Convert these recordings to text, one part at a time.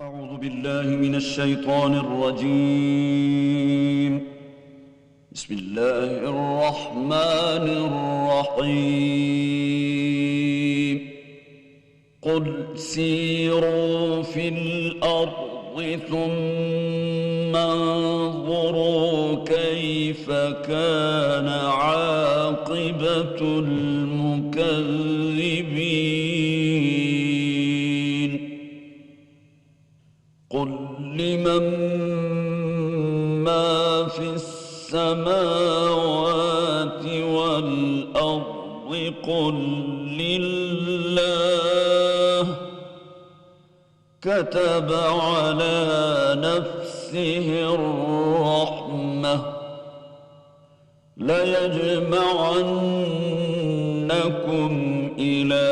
أعوذ بالله من الشيطان الرجيم. بسم الله الرحمن الرحيم. قل سيروا في الأرض ثم انظروا كيف كان عاقبة المكذبين. قل لمن ما في السماوات والأرض قل لله كتب على نفسه الرحمة ليجمعنكم إلى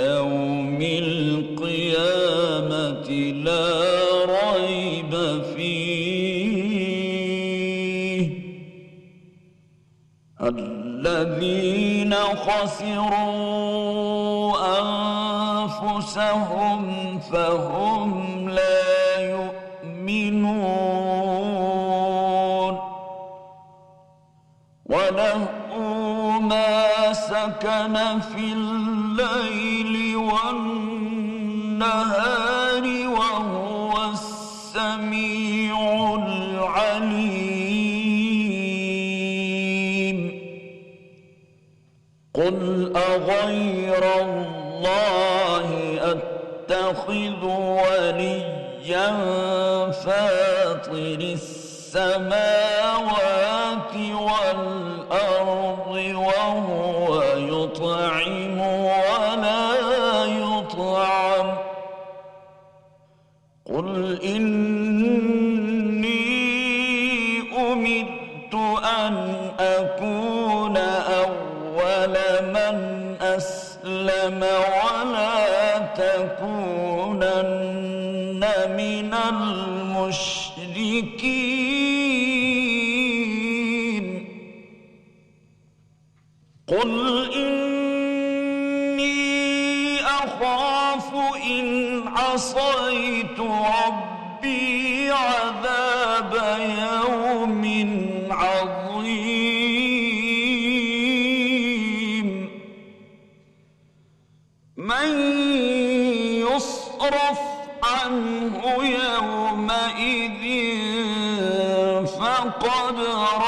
يوم القيامة لا ريب فيه. الذين خسروا أنفسهم فهم لا يؤمنون. وله ما سكن في الليل والنهار وهو السميع العليم. قل أغير الله أتخذ وليا فاطر السماوات والأرض وهو يطعم ولا يطعم. قل إني أمرت أن أكون أول من أسلم ولا تكونن من المشركين. قل إني أخاف إن عصيت ربي عذاب يوم عظيم. من يصرف عنه يومئذ فقد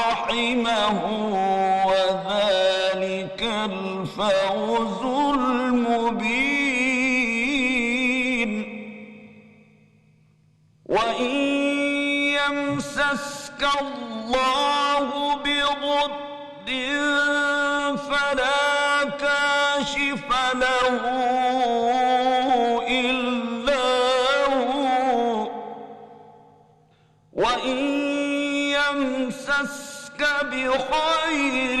رحمه وذلك الفوز المبين. وإن يمسسك الله بضر فلا كاشف له إلا هو. وإن يمسسك بخير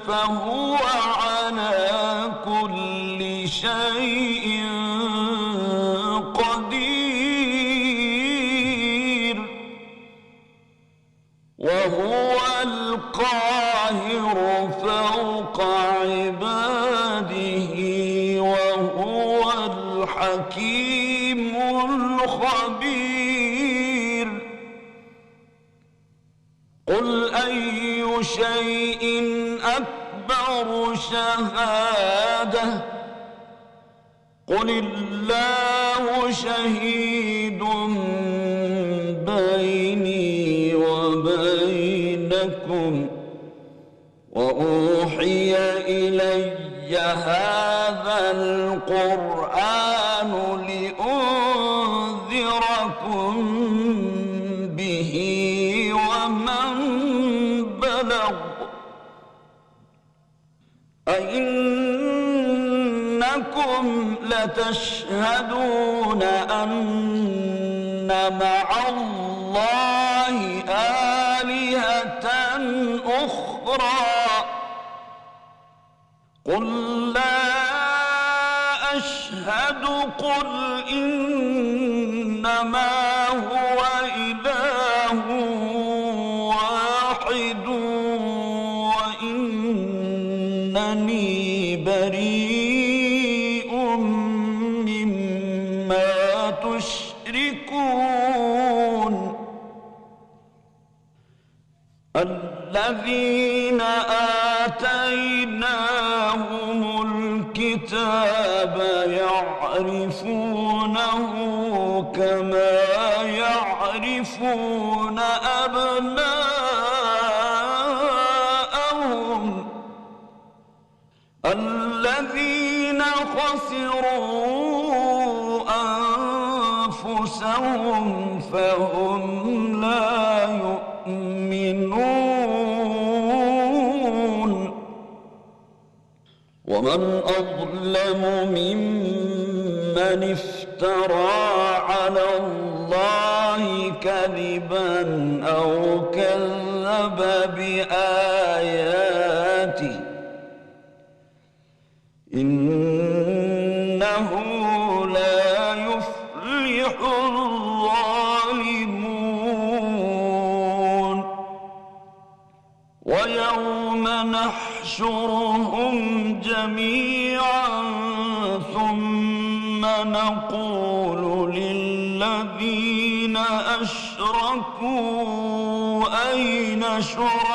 فهو على كل شيء قدير. وهو القاهر فوق عباده وهو الحكيم الخبير. قل أي شيء أكبر شهادة قل الله شهيد بيني وبينكم وأوحي إلي هذا القرآن لأنذركم به ومن بلغ. أئنكم لتشهدون أن مع الله آلهة أخرى قل لا أشهد قل إنما هو إله واحد وإنني بريء مما تشركون. يشركون الذين آتيناهم الكتاب يعرفونه كما يعرفون أبناءهم الذين خسروا أنفسهم فهم لا يؤمنون ومن أظلم ممن افترى على الله كذبا أو كذب بآياته إنه لا يفلح الظالمون ويوم نحشرهم جميعا ثم نقول للذين أشركوا أين شركاؤكم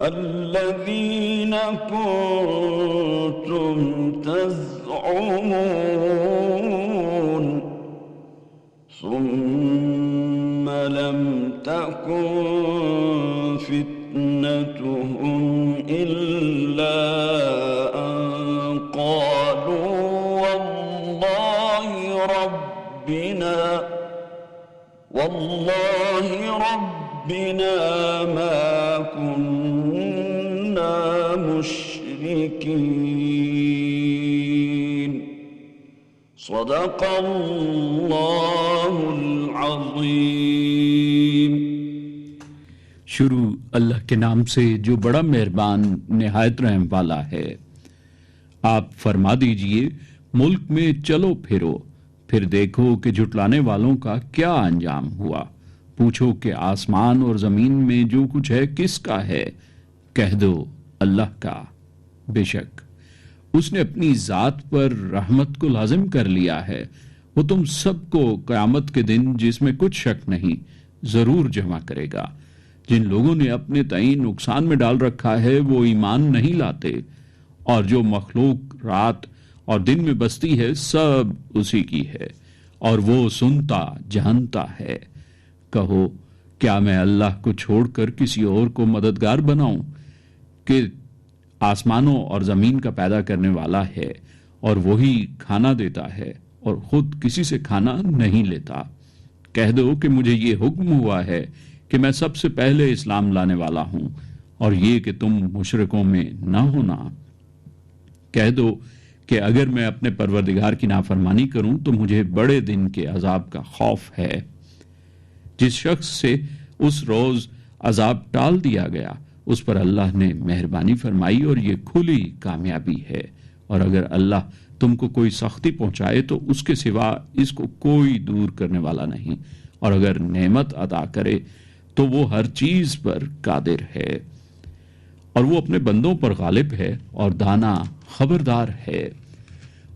الذين كنتم تزعمون ثم لم تكن فتنتهم إلا أن قالوا والله ربنا ما كنا مشركين صدق اللہ العظیم۔ شروع اللہ کے نام سے جو بڑا مہربان نہایت رحم والا ہے۔ آپ فرما دیجئے ملک میں چلو پھرو، پھر دیکھو کہ جھٹلانے والوں کا کیا انجام ہوا۔ پوچھو کہ آسمان اور زمین میں جو کچھ ہے کس کا ہے؟ کہہ دو اللہ کا۔ بے شک اس نے اپنی ذات پر رحمت کو لازم کر لیا ہے، وہ تم سب کو قیامت کے دن جس میں کچھ شک نہیں ضرور جمع کرے گا۔ جن لوگوں نے اپنے تعین نقصان میں ڈال رکھا ہے وہ ایمان نہیں لاتے، اور جو مخلوق رات اور دن میں بستی ہے سب اسی کی ہے، اور وہ سنتا جانتا ہے۔ کہو کیا میں اللہ کو چھوڑ کر کسی اور کو مددگار بناؤں کہ آسمانوں اور زمین کا پیدا کرنے والا ہے اور وہی کھانا دیتا ہے اور خود کسی سے کھانا نہیں لیتا۔ کہہ دو کہ مجھے یہ حکم ہوا ہے کہ میں سب سے پہلے اسلام لانے والا ہوں، اور یہ کہ تم مشرکوں میں نہ ہونا۔ کہہ دو کہ اگر میں اپنے پروردگار کی نافرمانی کروں تو مجھے بڑے دن کے عذاب کا خوف ہے۔ جس شخص سے اس روز عذاب ٹال دیا گیا اس پر اللہ نے مہربانی فرمائی اور یہ کھلی کامیابی ہے، اور اگر اللہ تم کو کوئی سختی پہنچائے تو اس کے سوا اس کو کوئی دور کرنے والا نہیں، اور اگر نعمت عطا کرے تو وہ ہر چیز پر قادر ہے، اور وہ اپنے بندوں پر غالب ہے اور دانا خبردار ہے۔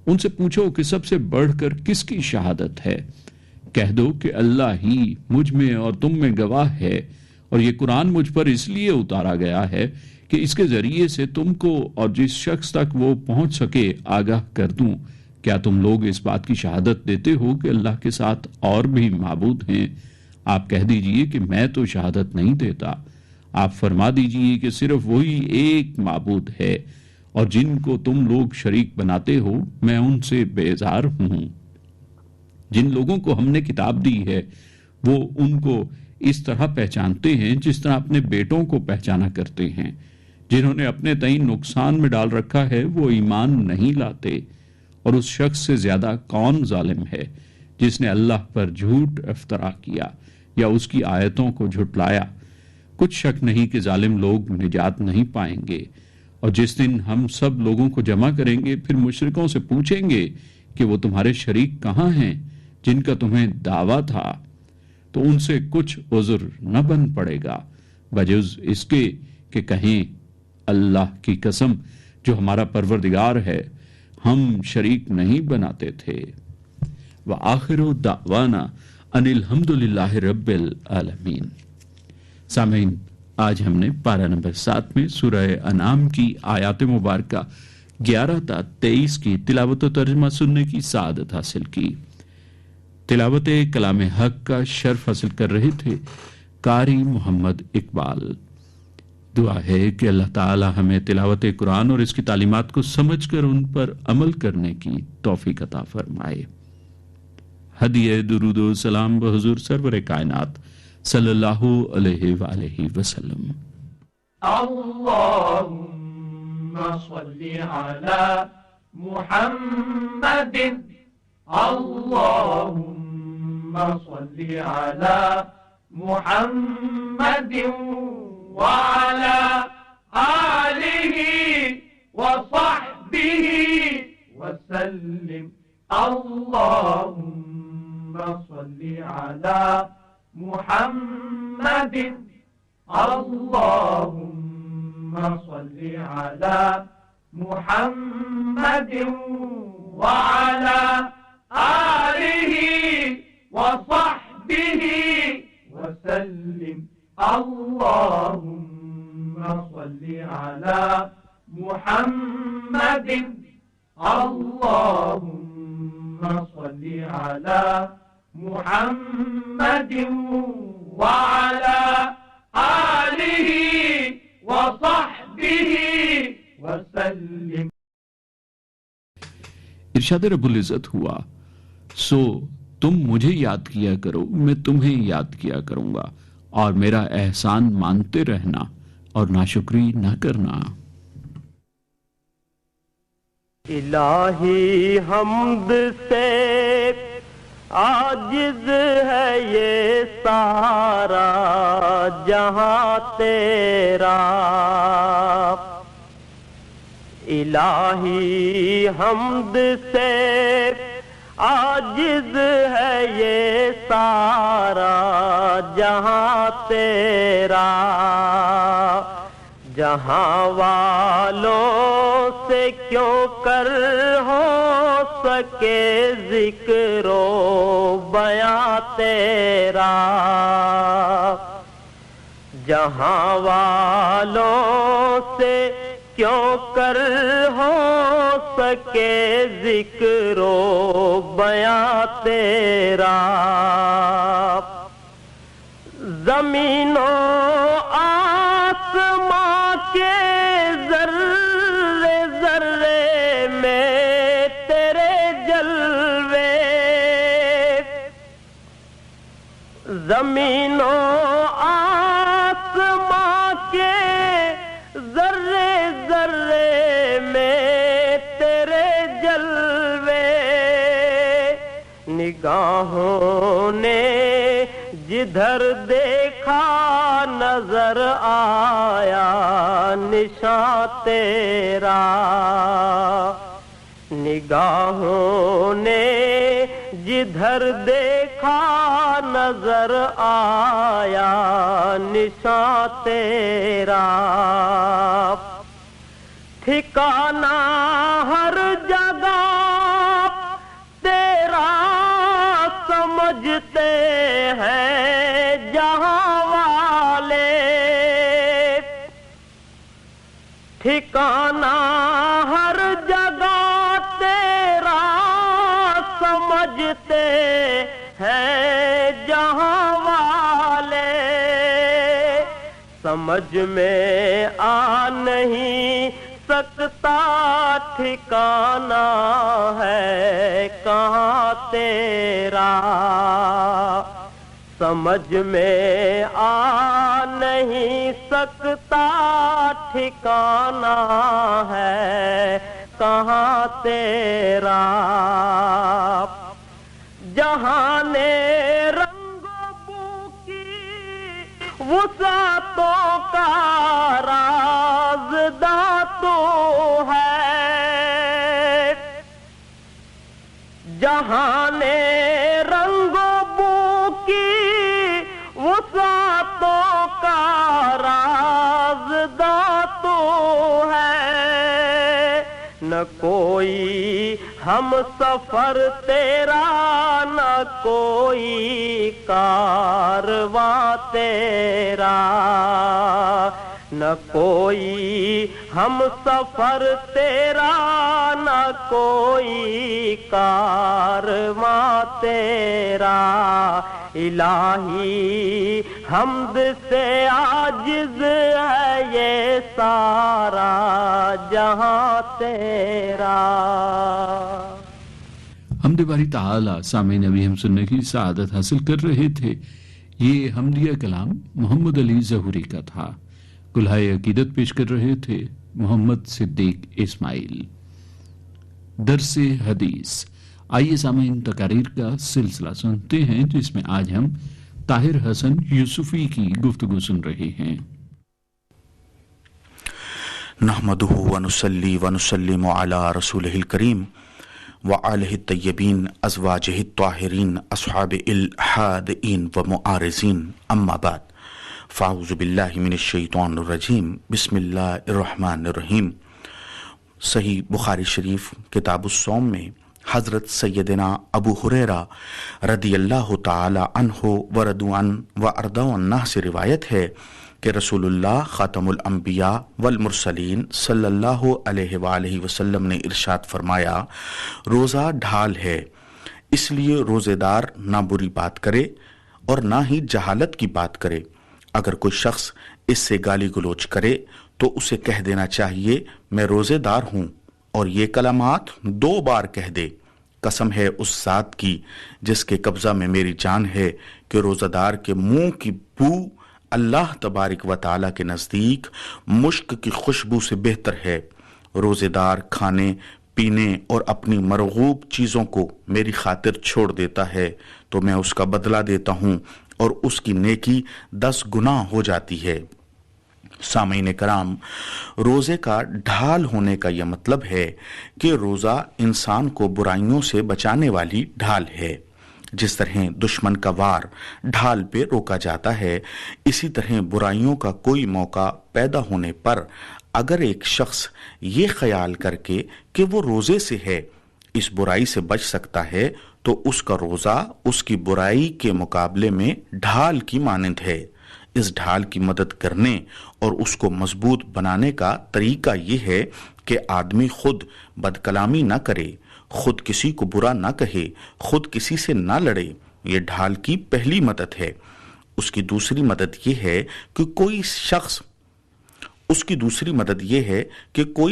ان سے پوچھو کہ سب سے بڑھ کر کس کی شہادت ہے؟ کہہ دو کہ اللہ ہی مجھ میں اور تم میں گواہ ہے، اور یہ قرآن مجھ پر اس لیے اتارا گیا ہے کہ اس کے ذریعے سے تم کو اور جس شخص تک وہ پہنچ سکے آگاہ کر دوں۔ کیا تم لوگ اس بات کی شہادت دیتے ہو کہ اللہ کے ساتھ اور بھی معبود ہیں؟ آپ کہہ دیجئے کہ میں تو شہادت نہیں دیتا۔ آپ فرما دیجئے کہ صرف وہی ایک معبود ہے، اور جن کو تم لوگ شریک بناتے ہو میں ان سے بیزار ہوں۔ جن لوگوں کو ہم نے کتاب دی ہے وہ ان کو اس طرح پہچانتے ہیں جس طرح اپنے بیٹوں کو پہچانا کرتے ہیں۔ جنہوں نے اپنے تعین نقصان میں ڈال رکھا ہے وہ ایمان نہیں لاتے، اور اس شخص سے زیادہ کون ظالم ہے جس نے اللہ پر جھوٹ افطرا کیا یا اس کی آیتوں کو جھٹلایا۔ کچھ شک نہیں کہ ظالم لوگ نجات نہیں پائیں گے، اور جس دن ہم سب لوگوں کو جمع کریں گے پھر مشرکوں سے پوچھیں گے کہ وہ تمہارے شریک کہاں ہیں جن کا تمہیں دعویٰ تھا، تو ان سے کچھ عذر نہ بن پڑے گا بجز اس کے کہ کہیں اللہ کی قسم جو ہمارا پروردگار ہے ہم شریک نہیں بناتے تھے۔ وآخر دعوانا ان الحمدللہ رب العالمین۔ سامعین، آج ہم نے پارہ نمبر 7 میں سورہ انعام کی آیات مبارکہ 11 تا 23 کی تلاوت و ترجمہ سننے کی سعادت حاصل کی۔ تلاوت کلام حق کا شرف حاصل کر رہے تھے قاری محمد اقبال۔ دعا ہے کہ اللہ تعالی ہمیں تلاوت قرآن اور اس کی تعلیمات کو سمجھ کر ان پر عمل کرنے کی توفیق عطا فرمائے۔ ہدیہ درود و سلام بحضور سرور کائنات صلی اللہ علیہ وآلہ وسلم۔ اللہم صلی علی محمد، اللہم صلی علی محمد وعلى آلہ وصحبہ وسلم۔ اللہم صلی علی محمد، اللہم صلی علی محمد وعلى آلہ وصحبہ وسلم۔ اللہم صلی علی محمد، اللہم صلی علی محمد وعلى آلہ وصحبہ وسلم۔ ارشاد رب العزت ہوا، سو تم مجھے یاد کیا کرو میں تمہیں یاد کیا کروں گا، اور میرا احسان مانتے رہنا اور ناشکری نہ کرنا۔ الہی حمد سے عاجز ہے یہ سارا جہاں تیرا، الہی حمد سے عاجز ہے یہ سارا جہاں تیرا، جہاں والوں سے کیوں کر ہو سکے ذکر و بیاں تیرا، جہاں والوں سے کیوں کر ہو سکے ذکر و بیاں تیرا، زمین و آسماں کے ذرے ذرے میں تیرے جلوے، زمین و آسماں کے ذرے ذرے میں تیرے جلوے، نگاہوں نے جدھر دیکھا نظر آیا نشاں تیرا، نگاہوں نے جدھر دیکھا نظر آیا نشاں تیرا، ٹھکانہ ہر جگہ تیرا سمجھتے ہیں جہاں والے، ٹھکانہ ہر جگہ تیرا سمجھتے ہیں جہاں والے، سمجھ میں آ نہیں سکتا ٹھکانہ ہے کہاں تیرا، سمجھ میں آ نہیں سکتا ٹھکانہ ہے کہاں تیرا، جہان رنگ و بو کی وسعتوں کا رازداں تو ہے، جہان رنگ و بو کی وسعتوں کا رازداں تو نہ کوئی ہم سفر تیرا نہ کوئی کارواں تیرا، نہ کوئی ہم سفر تیرا نہ کوئی کارواں تیرا، الہی حمد سے عاجز ہے یہ سارا جہاں تیرا۔ حمد باری تعالی سامعین ابھی ہم سننے کی سعادت حاصل کر رہے تھے۔ یہ حمدیہ کلام محمد علی ظہوری کا تھا۔ کلہائے عقیدت پیش کر رہے تھے محمد صدیق اسماعیل۔ درس حدیث، آئیے سامعین تقاریر کا سلسلہ سنتے ہیں جس میں آج ہم طاہر حسن یوسفی کی گفتگو سن رہے ہیں۔ نحمدہ ونصلی ونسلم علی رسولہ الکریم وآلہ الطیبین ازواجہ الطاہرین اصحاب الحادئین ومعارضین، اما بعد، فاعوذ باللہ من الشیطان الرجیم، بسم اللہ الرحمن الرحیم۔ صحیح بخاری شریف کتاب الصوم میں حضرت سیدنا ابو ہریرہ رضی اللہ تعالی عنہ ورضوا عنہ وارضوا عنہ سے روایت ہے کہ رسول اللہ خاتم الانبیاء والمرسلین صلی اللہ علیہ وآلہ وسلم نے ارشاد فرمایا، روزہ ڈھال ہے، اس لیے روزے دار نہ بری بات کرے اور نہ ہی جہالت کی بات کرے۔ اگر کوئی شخص اس سے گالی گلوچ کرے تو اسے کہہ دینا چاہیے میں روزے دار ہوں، اور یہ کلمات 2 بار کہہ دے، قسم ہے اس ذات کی جس کے قبضہ میں میری جان ہے کہ روزہ دار کے منہ کی بو اللہ تبارک و تعالیٰ کے نزدیک مشک کی خوشبو سے بہتر ہے۔ روزے دار کھانے پینے اور اپنی مرغوب چیزوں کو میری خاطر چھوڑ دیتا ہے تو میں اس کا بدلہ دیتا ہوں اور اس کی نیکی 10 گنا ہو جاتی ہے۔ سامعین کرام، روزے کا ڈھال ہونے کا یہ مطلب ہے کہ روزہ انسان کو برائیوں سے بچانے والی ڈھال ہے۔ جس طرح دشمن کا وار ڈھال پہ روکا جاتا ہے، اسی طرح برائیوں کا کوئی موقع پیدا ہونے پر اگر ایک شخص یہ خیال کر کے کہ وہ روزے سے ہے اس برائی سے بچ سکتا ہے تو اس کا روزہ اس کی برائی کے مقابلے میں ڈھال کی مانند ہے۔ اس ڈھال کی مدد کرنے اور اس کو مضبوط بنانے کا طریقہ یہ ہے کہ آدمی خود بد کلامی نہ کرے، خود کسی کو برا نہ کہے، خود کسی سے نہ لڑے۔ یہ ڈھال کی پہلی مدد ہے۔ اس کی دوسری مدد یہ ہے کہ کوئی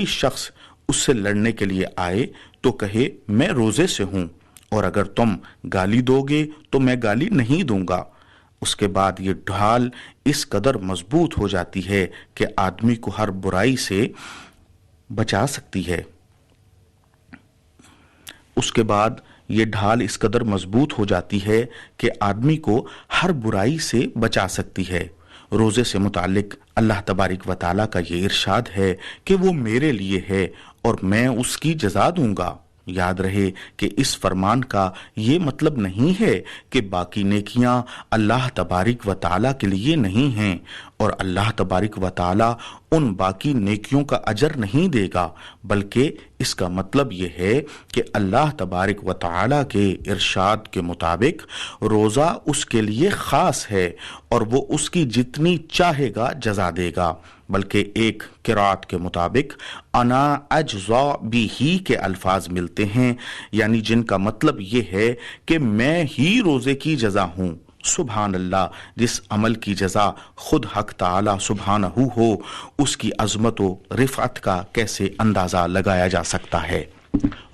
شخص اس سے لڑنے کے لیے آئے تو کہے میں روزے سے ہوں، اور اگر تم گالی دو گے تو میں گالی نہیں دوں گا۔ اس کے بعد یہ ڈھال اس قدر مضبوط ہو جاتی ہے کہ آدمی کو ہر برائی سے بچا سکتی ہے۔ اس کے بعد یہ ڈھال اس قدر مضبوط ہو جاتی ہے کہ آدمی کو ہر برائی سے بچا سکتی ہے۔ روزے سے متعلق اللہ تبارک و تعالیٰ کا یہ ارشاد ہے کہ وہ میرے لیے ہے اور میں اس کی جزا دوں گا۔ یاد رہے کہ اس فرمان کا یہ مطلب نہیں ہے کہ باقی نیکیاں اللہ تبارک و تعالیٰ کے لیے نہیں ہیں اور اللہ تبارک و تعالیٰ ان باقی نیکیوں کا اجر نہیں دے گا، بلکہ اس کا مطلب یہ ہے کہ اللہ تبارک و تعالیٰ کے ارشاد کے مطابق روزہ اس کے لیے خاص ہے اور وہ اس کی جتنی چاہے گا جزا دے گا، بلکہ ایک قرات کے مطابق انا اجزا بھی کے الفاظ ملتے ہیں، یعنی جن کا مطلب یہ ہے کہ میں ہی روزے کی جزا ہوں۔ سبحان اللہ، جس عمل کی جزا خود حق تعالی سبحانہ ہو، اس کی عظمت و رفعت کا کیسے اندازہ لگایا جا سکتا ہے۔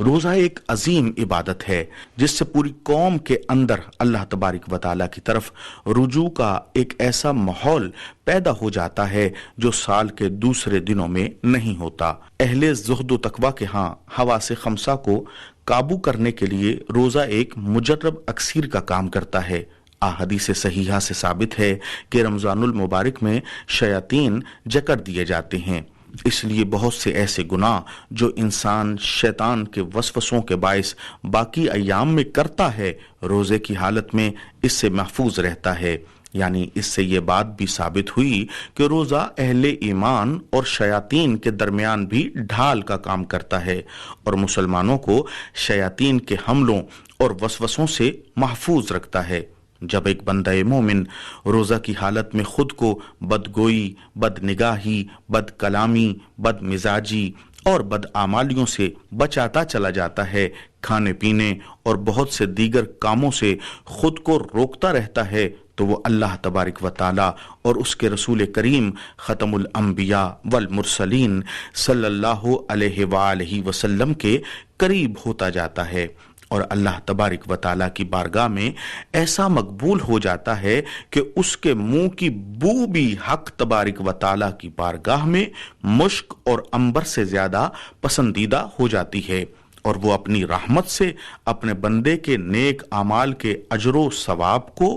روزہ ایک عظیم عبادت ہے جس سے پوری قوم کے اندر اللہ تبارک و تعالیٰ کی طرف رجوع کا ایک ایسا ماحول پیدا ہو جاتا ہے جو سال کے دوسرے دنوں میں نہیں ہوتا۔ اہل زہد و تقویٰ کے ہاں حواس خمسہ کو قابو کرنے کے لیے روزہ ایک مجرب اکسیر کا کام کرتا ہے۔ احادیث صحیحہ سے ثابت ہے کہ رمضان المبارک میں شیاطین جکڑ دیے جاتے ہیں، اس لیے بہت سے ایسے گناہ جو انسان شیطان کے وسوسوں کے باعث باقی ایام میں کرتا ہے، روزے کی حالت میں اس سے محفوظ رہتا ہے۔ یعنی اس سے یہ بات بھی ثابت ہوئی کہ روزہ اہل ایمان اور شیاطین کے درمیان بھی ڈھال کا کام کرتا ہے اور مسلمانوں کو شیاطین کے حملوں اور وسوسوں سے محفوظ رکھتا ہے۔ جب ایک بندہ مومن روزہ کی حالت میں خود کو بدگوئی، بد نگاہی، بد کلامی، بد مزاجی اور بد اعمالیوں سے بچاتا چلا جاتا ہے، کھانے پینے اور بہت سے دیگر کاموں سے خود کو روکتا رہتا ہے، تو وہ اللہ تبارک و تعالی اور اس کے رسول کریم ختم الانبیاء والمرسلین صلی اللہ علیہ وآلہ وسلم کے قریب ہوتا جاتا ہے، اور اللہ تبارک و تعالیٰ کی بارگاہ میں ایسا مقبول ہو جاتا ہے کہ اس کے منہ کی بو بھی حق تبارک و تعالیٰ کی بارگاہ میں مشک اور عنبر سے زیادہ پسندیدہ ہو جاتی ہے، اور وہ اپنی رحمت سے اپنے بندے کے نیک اعمال کے اجر و ثواب کو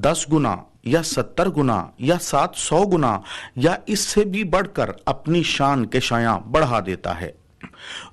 10 گنا یا 70 گنا یا 700 گنا یا اس سے بھی بڑھ کر اپنی شان کے شایاں بڑھا دیتا ہے۔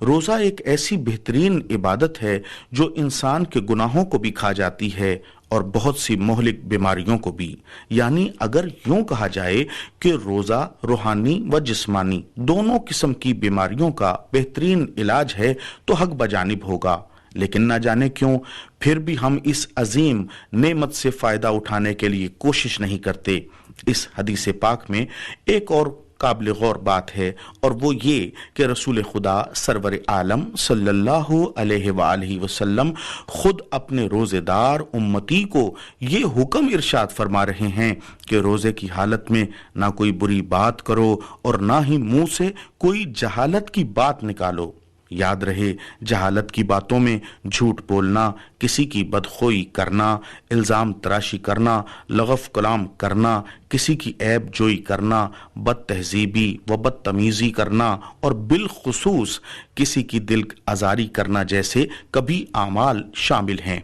روزہ ایک ایسی بہترین عبادت ہے جو انسان کے گناہوں کو بھی کھا جاتی ہے اور بہت سی مہلک بیماریوں کو بھی، یعنی اگر یوں کہا جائے کہ روزہ روحانی و جسمانی دونوں قسم کی بیماریوں کا بہترین علاج ہے تو حق بجانب ہوگا، لیکن نہ جانے کیوں پھر بھی ہم اس عظیم نعمت سے فائدہ اٹھانے کے لیے کوشش نہیں کرتے۔ اس حدیث پاک میں ایک اور قابل غور بات ہے، اور وہ یہ کہ رسول خدا سرور عالم صلی اللہ علیہ وآلہ وسلم خود اپنے روزے دار امتی کو یہ حکم ارشاد فرما رہے ہیں کہ روزے کی حالت میں نہ کوئی بری بات کرو اور نہ ہی منہ سے کوئی جہالت کی بات نکالو۔ یاد رہے، جہالت کی باتوں میں جھوٹ بولنا، کسی کی بدخوئی کرنا، الزام تراشی کرنا، لغف کلام کرنا، کسی کی عیب جوئی کرنا، بد تہذیبی و بدتمیزی کرنا اور بالخصوص کسی کی دل آزاری کرنا جیسے کبھی اعمال شامل ہیں۔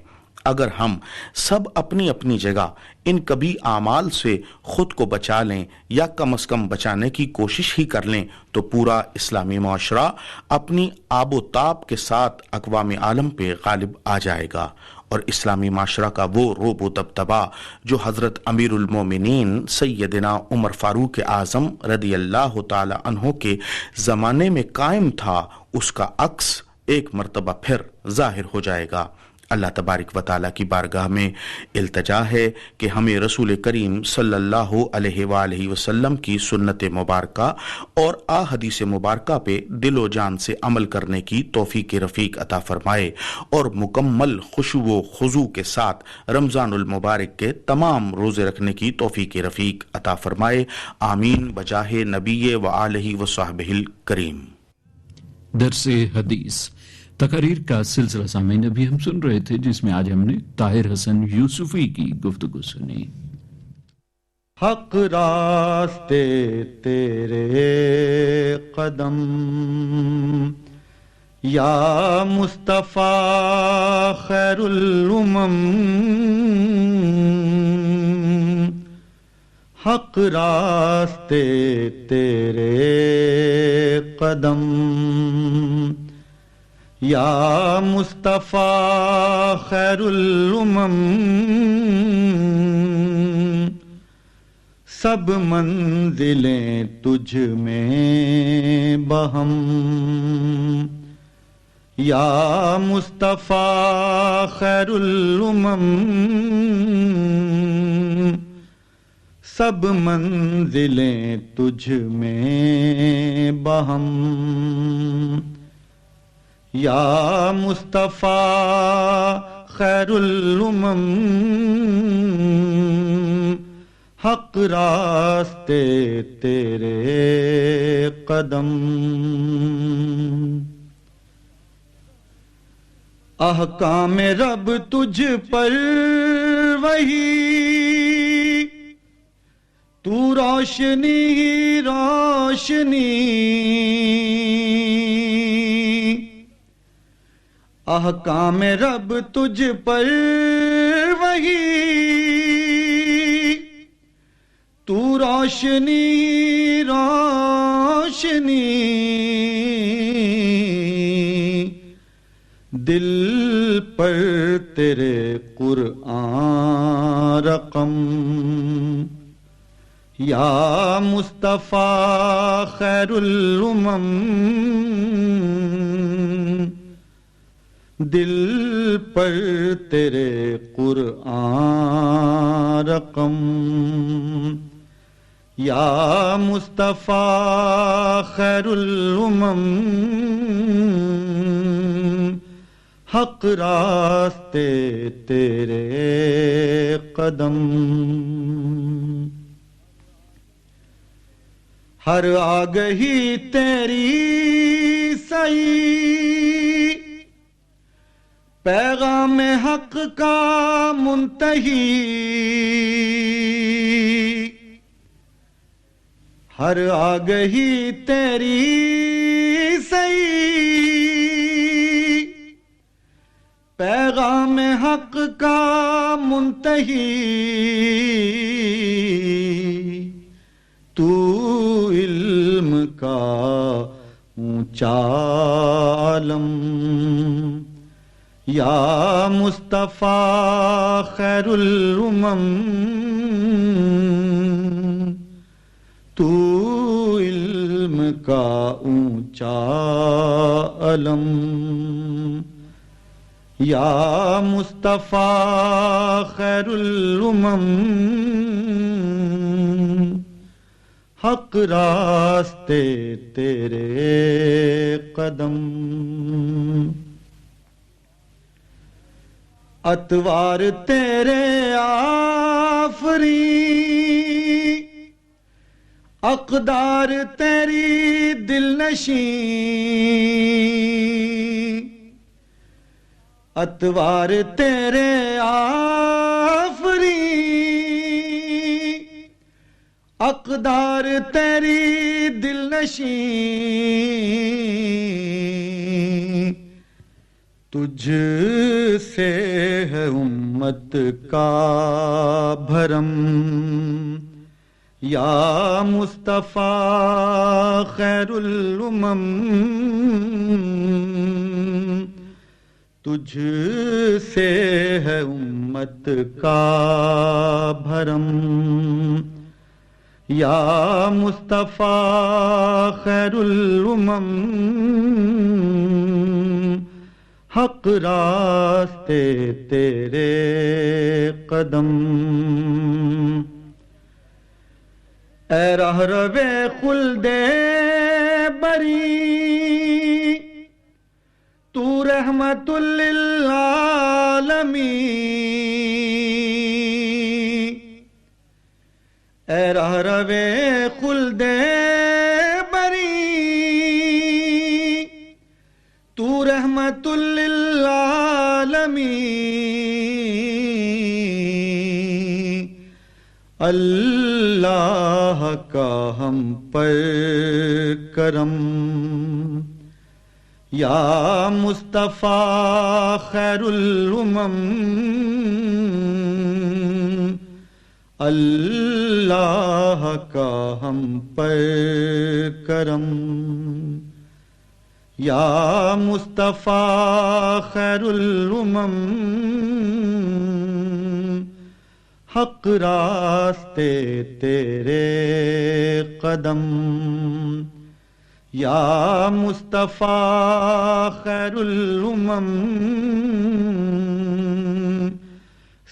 اگر ہم سب اپنی اپنی جگہ ان کبھی اعمال سے خود کو بچا لیں یا کم از کم بچانے کی کوشش ہی کر لیں تو پورا اسلامی معاشرہ اپنی آب و تاب کے ساتھ اقوام عالم پہ غالب آ جائے گا، اور اسلامی معاشرہ کا وہ روب و دبدبا جو حضرت امیر المومنین سیدنا عمر فاروق اعظم رضی اللہ تعالی عنہ کے زمانے میں قائم تھا، اس کا عکس ایک مرتبہ پھر ظاہر ہو جائے گا۔ اللہ تبارک و تعالیٰ کی بارگاہ میں التجا ہے کہ ہمیں رسول کریم صلی اللہ علیہ وآلہ وسلم کی سنت مبارکہ اور احادیث مبارکہ پہ دل و جان سے عمل کرنے کی توفیق رفیق عطا فرمائے، اور مکمل خشوع و خضوع کے ساتھ رمضان المبارک کے تمام روزے رکھنے کی توفیق رفیق عطا فرمائے، آمین بجاہ نبی و آلہ و صحبہ الکریم۔ درس حدیث تقاریر کا سلسلہ سامعین ابھی ہم سن رہے تھے، جس میں آج ہم نے طاہر حسن یوسفی کی گفتگو سنی۔ حق راستے تیرے قدم یا مصطفیٰ خیر الامم، حق راستے تیرے قدم یا مصطفیٰ خیر الامم، سب منزلیں تجھ میں بہم، یا مصطفیٰ خیر الامم، سب منزلیں تجھ میں بہم، یا مصطفیٰ خیر الامم، حق راستے تیرے قدم۔ احکام رب تجھ پر وہی، تو روشنی ہی روشنی، احکام رب تجھ پر وہی، تو روشنی روشنی، دل پر تیرے قرآن رقم، یا مصطفیٰ خیر الامم دل پر تیرے قرآن رقم یا مصطفیٰ خیر الامم حق راستے تیرے قدم ہر آگہی تیری صحیح پیغام حق کا منتہی ہر آگہی تیری صحیح پیغام حق کا منتہی تو علم کا اونچا عالم یا مصطفیٰ خیر الامم تو علم کا اونچا علم یا مصطفیٰ خیر الامم حق راستے تیرے قدم اتوار تیرے آفری اقدار تیری دل نشین اتوار تیرے آفری اقدار تیری دل نشین تجھ سے ہے امت کا بھرم یا مصطفیٰ خیر الامم تجھ سے ہے امت کا بھرم یا مصطفیٰ خیر الامم حق راستے تیرے قدم اے رہرو خلد بری تو رحمت للعالمین اے رہرو خلد بری تو رحمت للعالمین اللہ کا ہم پر کرم یا مصطفیٰ خیر الامم اللہ کا ہم پر کرم یا مصطفیٰ خیر الامم حق راستے تیرے قدم یا مصطفیٰ خیر الامم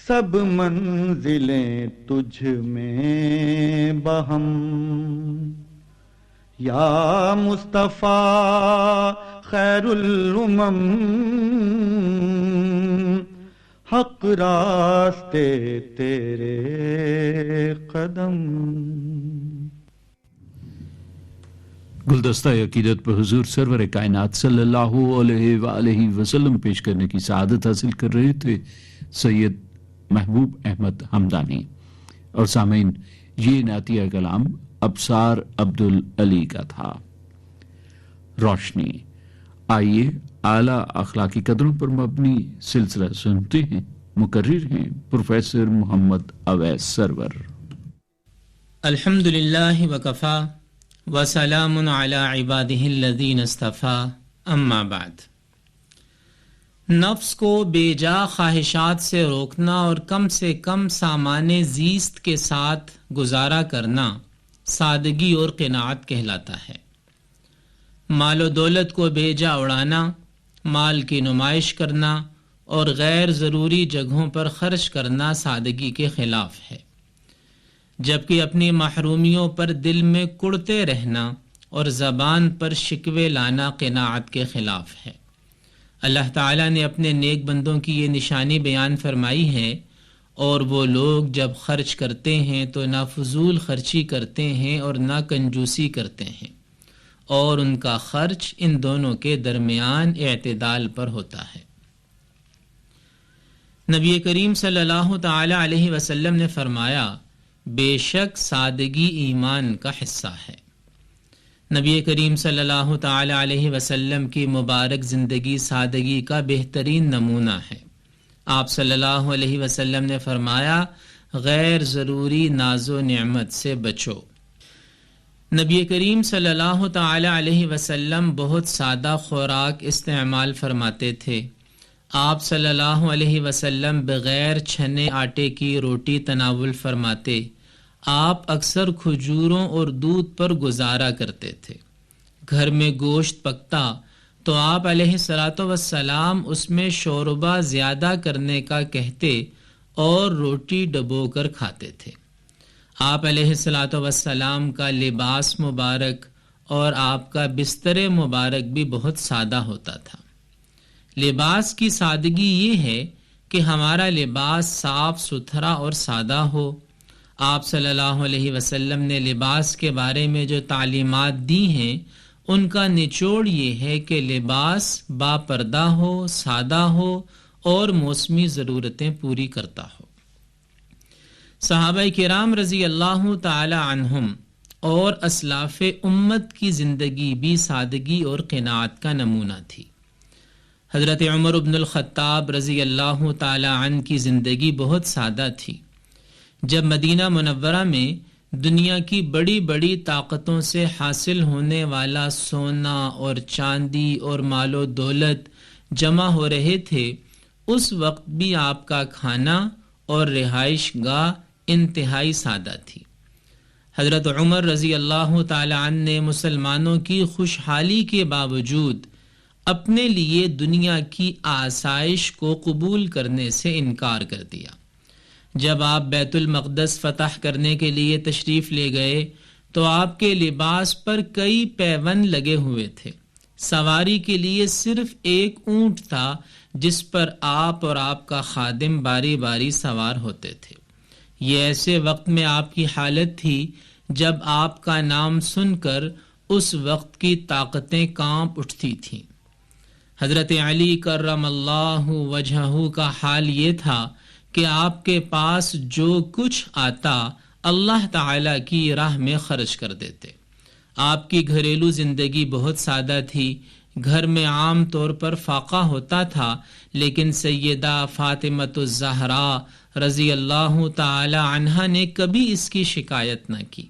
سب منزلیں تجھ میں بہم یا مصطفیٰ خیر الامم حق راستے تیرے قدم گلدستہ عقیدت پر حضور سرور کائنات صلی اللہ علیہ وآلہ وسلم پیش کرنے کی سعادت حاصل کر رہے تھے سید محبوب احمد حمدانی۔ اور سامعین یہ نعتیہ کلام ابصار عبدالعلی کا تھا۔ روشنی، آئیے اعلیٰ اخلاقی قدروں پر مبنی سلسلہ سنتے ہیں۔ مقرر ہیں پروفیسر محمد اویس سرور۔ الحمدللہ وکفا وسلام علی عبادہ الذین اصطفیٰ، اما بعد۔ نفس کو بے جا خواہشات سے روکنا اور کم سے کم سامان زیست کے ساتھ گزارا کرنا سادگی اور قناعت کہلاتا ہے۔ مال و دولت کو بے جا اڑانا، مال کی نمائش کرنا اور غیر ضروری جگہوں پر خرچ کرنا سادگی کے خلاف ہے، جبکہ اپنی محرومیوں پر دل میں کڑتے رہنا اور زبان پر شکوے لانا قناعت کے خلاف ہے۔ اللہ تعالیٰ نے اپنے نیک بندوں کی یہ نشانی بیان فرمائی ہے، اور وہ لوگ جب خرچ کرتے ہیں تو نہ فضول خرچی کرتے ہیں اور نہ کنجوسی کرتے ہیں، اور ان کا خرچ ان دونوں کے درمیان اعتدال پر ہوتا ہے۔ نبی کریم صلی اللہ تعالی علیہ وسلم نے فرمایا، بے شک سادگی ایمان کا حصہ ہے۔ نبی کریم صلی اللہ تعالی علیہ وسلم کی مبارک زندگی سادگی کا بہترین نمونہ ہے۔ آپ صلی اللہ علیہ وسلم نے فرمایا، غیر ضروری ناز و نعمت سے بچو۔ نبی کریم صلی اللہ تعالی علیہ وسلم بہت سادہ خوراک استعمال فرماتے تھے۔ آپ صلی اللہ علیہ وسلم بغیر چھنے آٹے کی روٹی تناول فرماتے۔ آپ اکثر کھجوروں اور دودھ پر گزارا کرتے تھے۔ گھر میں گوشت پکتا تو آپ علیہ الصلاۃ والسلام اس میں شوربہ زیادہ کرنے کا کہتے اور روٹی ڈبو کر کھاتے تھے۔ آپ علیہ الصلاۃ والسلام کا لباس مبارک اور آپ کا بستر مبارک بھی بہت سادہ ہوتا تھا۔ لباس کی سادگی یہ ہے کہ ہمارا لباس صاف ستھرا اور سادہ ہو۔ آپ صلی اللہ علیہ وسلم نے لباس کے بارے میں جو تعلیمات دی ہیں ان کا نچوڑ یہ ہے کہ لباس با پردہ ہو، سادہ ہو اور موسمی ضرورتیں پوری کرتا ہو۔ صحابہ کرام رضی اللہ تعالی عنہم اور اسلاف امت کی زندگی بھی سادگی اور قناعت کا نمونہ تھی۔ حضرت عمر بن الخطاب رضی اللہ تعالی عنہ کی زندگی بہت سادہ تھی۔ جب مدینہ منورہ میں دنیا کی بڑی بڑی طاقتوں سے حاصل ہونے والا سونا اور چاندی اور مال و دولت جمع ہو رہے تھے، اس وقت بھی آپ کا کھانا اور رہائش گاہ انتہائی سادہ تھی۔ حضرت عمر رضی اللہ تعالی عنہ نے مسلمانوں کی خوشحالی کے باوجود اپنے لیے دنیا کی آسائش کو قبول کرنے سے انکار کر دیا۔ جب آپ بیت المقدس فتح کرنے کے لیے تشریف لے گئے تو آپ کے لباس پر کئی پیوند لگے ہوئے تھے۔ سواری کے لیے صرف ایک اونٹ تھا جس پر آپ اور آپ کا خادم باری باری سوار ہوتے تھے۔ یہ ایسے وقت میں آپ کی حالت تھی جب آپ کا نام سن کر اس وقت کی طاقتیں کانپ اٹھتی تھیں۔ حضرت علی کرم اللہ وجہہ کا حال یہ تھا کہ آپ کے پاس جو کچھ آتا اللہ تعالی کی راہ میں خرچ کر دیتے۔ آپ کی گھریلو زندگی بہت سادہ تھی۔ گھر میں عام طور پر فاقہ ہوتا تھا، لیکن سیدہ فاطمۃ الزہراء رضی اللہ تعالی عنہا نے کبھی اس کی شکایت نہ کی۔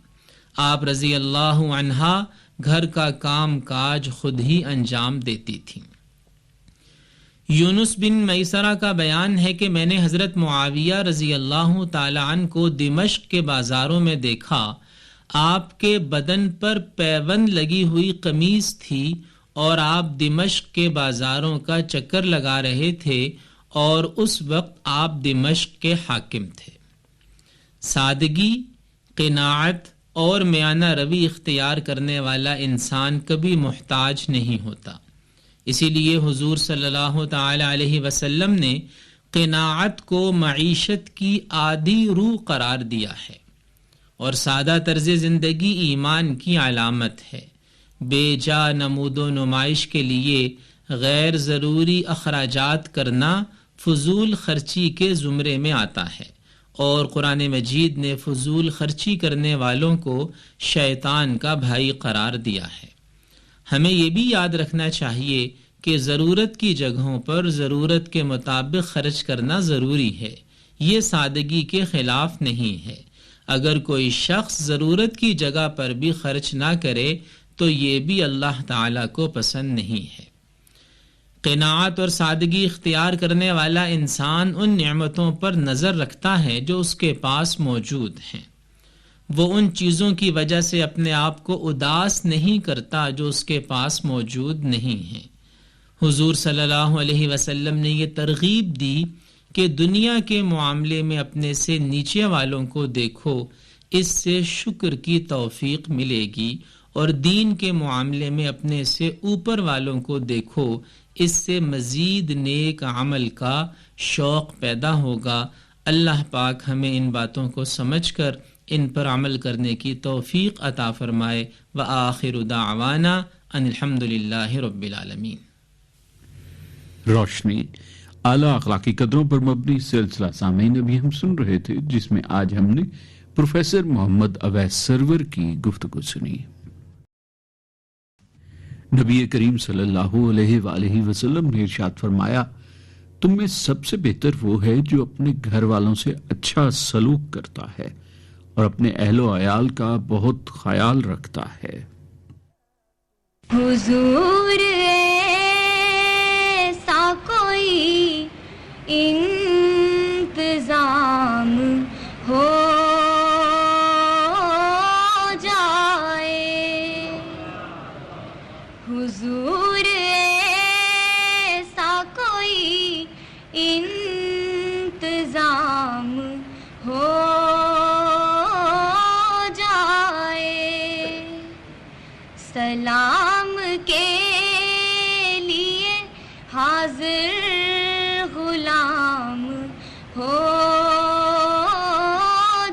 آپ رضی اللہ عنہا گھر کا کام کاج خود ہی انجام دیتی تھیں۔ یونس بن میسرہ کا بیان ہے کہ میں نے حضرت معاویہ رضی اللہ تعالی عنہ کو دمشق کے بازاروں میں دیکھا۔ آپ کے بدن پر پیوند لگی ہوئی قمیض تھی اور آپ دمشق کے بازاروں کا چکر لگا رہے تھے، اور اس وقت آپ دمشق کے حاکم تھے۔ سادگی، قناعت اور میانہ روی اختیار کرنے والا انسان کبھی محتاج نہیں ہوتا۔ اسی لیے حضور صلی اللہ تعالی علیہ وسلم نے قناعت کو معیشت کی آدھی روح قرار دیا ہے، اور سادہ طرز زندگی ایمان کی علامت ہے۔ بے جا نمود و نمائش کے لیے غیر ضروری اخراجات کرنا فضول خرچی کے زمرے میں آتا ہے، اور قرآن مجید نے فضول خرچی کرنے والوں کو شیطان کا بھائی قرار دیا ہے۔ ہمیں یہ بھی یاد رکھنا چاہیے کہ ضرورت کی جگہوں پر ضرورت کے مطابق خرچ کرنا ضروری ہے، یہ سادگی کے خلاف نہیں ہے۔ اگر کوئی شخص ضرورت کی جگہ پر بھی خرچ نہ کرے تو یہ بھی اللہ تعالیٰ کو پسند نہیں ہے۔ قناعت اور سادگی اختیار کرنے والا انسان ان نعمتوں پر نظر رکھتا ہے جو اس کے پاس موجود ہیں، وہ ان چیزوں کی وجہ سے اپنے آپ کو اداس نہیں کرتا جو اس کے پاس موجود نہیں ہیں۔ حضور صلی اللہ علیہ وسلم نے یہ ترغیب دی کہ دنیا کے معاملے میں اپنے سے نیچے والوں کو دیکھو، اس سے شکر کی توفیق ملے گی، اور دین کے معاملے میں اپنے سے اوپر والوں کو دیکھو، اس سے مزید نیک عمل کا شوق پیدا ہوگا۔ اللہ پاک ہمیں ان باتوں کو سمجھ کر ان پر عمل کرنے کی توفیق عطا فرمائے۔ وآخر دعوانا ان الحمدللہ رب العالمین۔ روشنی اعلیٰ اخلاقی قدروں پر مبنی سلسلہ سامعین ابھی ہم سن رہے تھے، جس میں آج ہم نے پروفیسر محمد اویس سرور کی گفتگو سنی۔ نبی کریم صلی اللہ علیہ وآلہ وسلم نے ارشاد فرمایا، تم میں سب سے بہتر وہ ہے جو اپنے گھر والوں سے اچھا سلوک کرتا ہے اور اپنے اہل و عیال کا بہت خیال رکھتا ہے۔ حضور ایسا کوئی انتظام ہو جائے، حضور ایسا کوئی انتظام ہو جائے، سلام کے لیے حاضر غلام ہو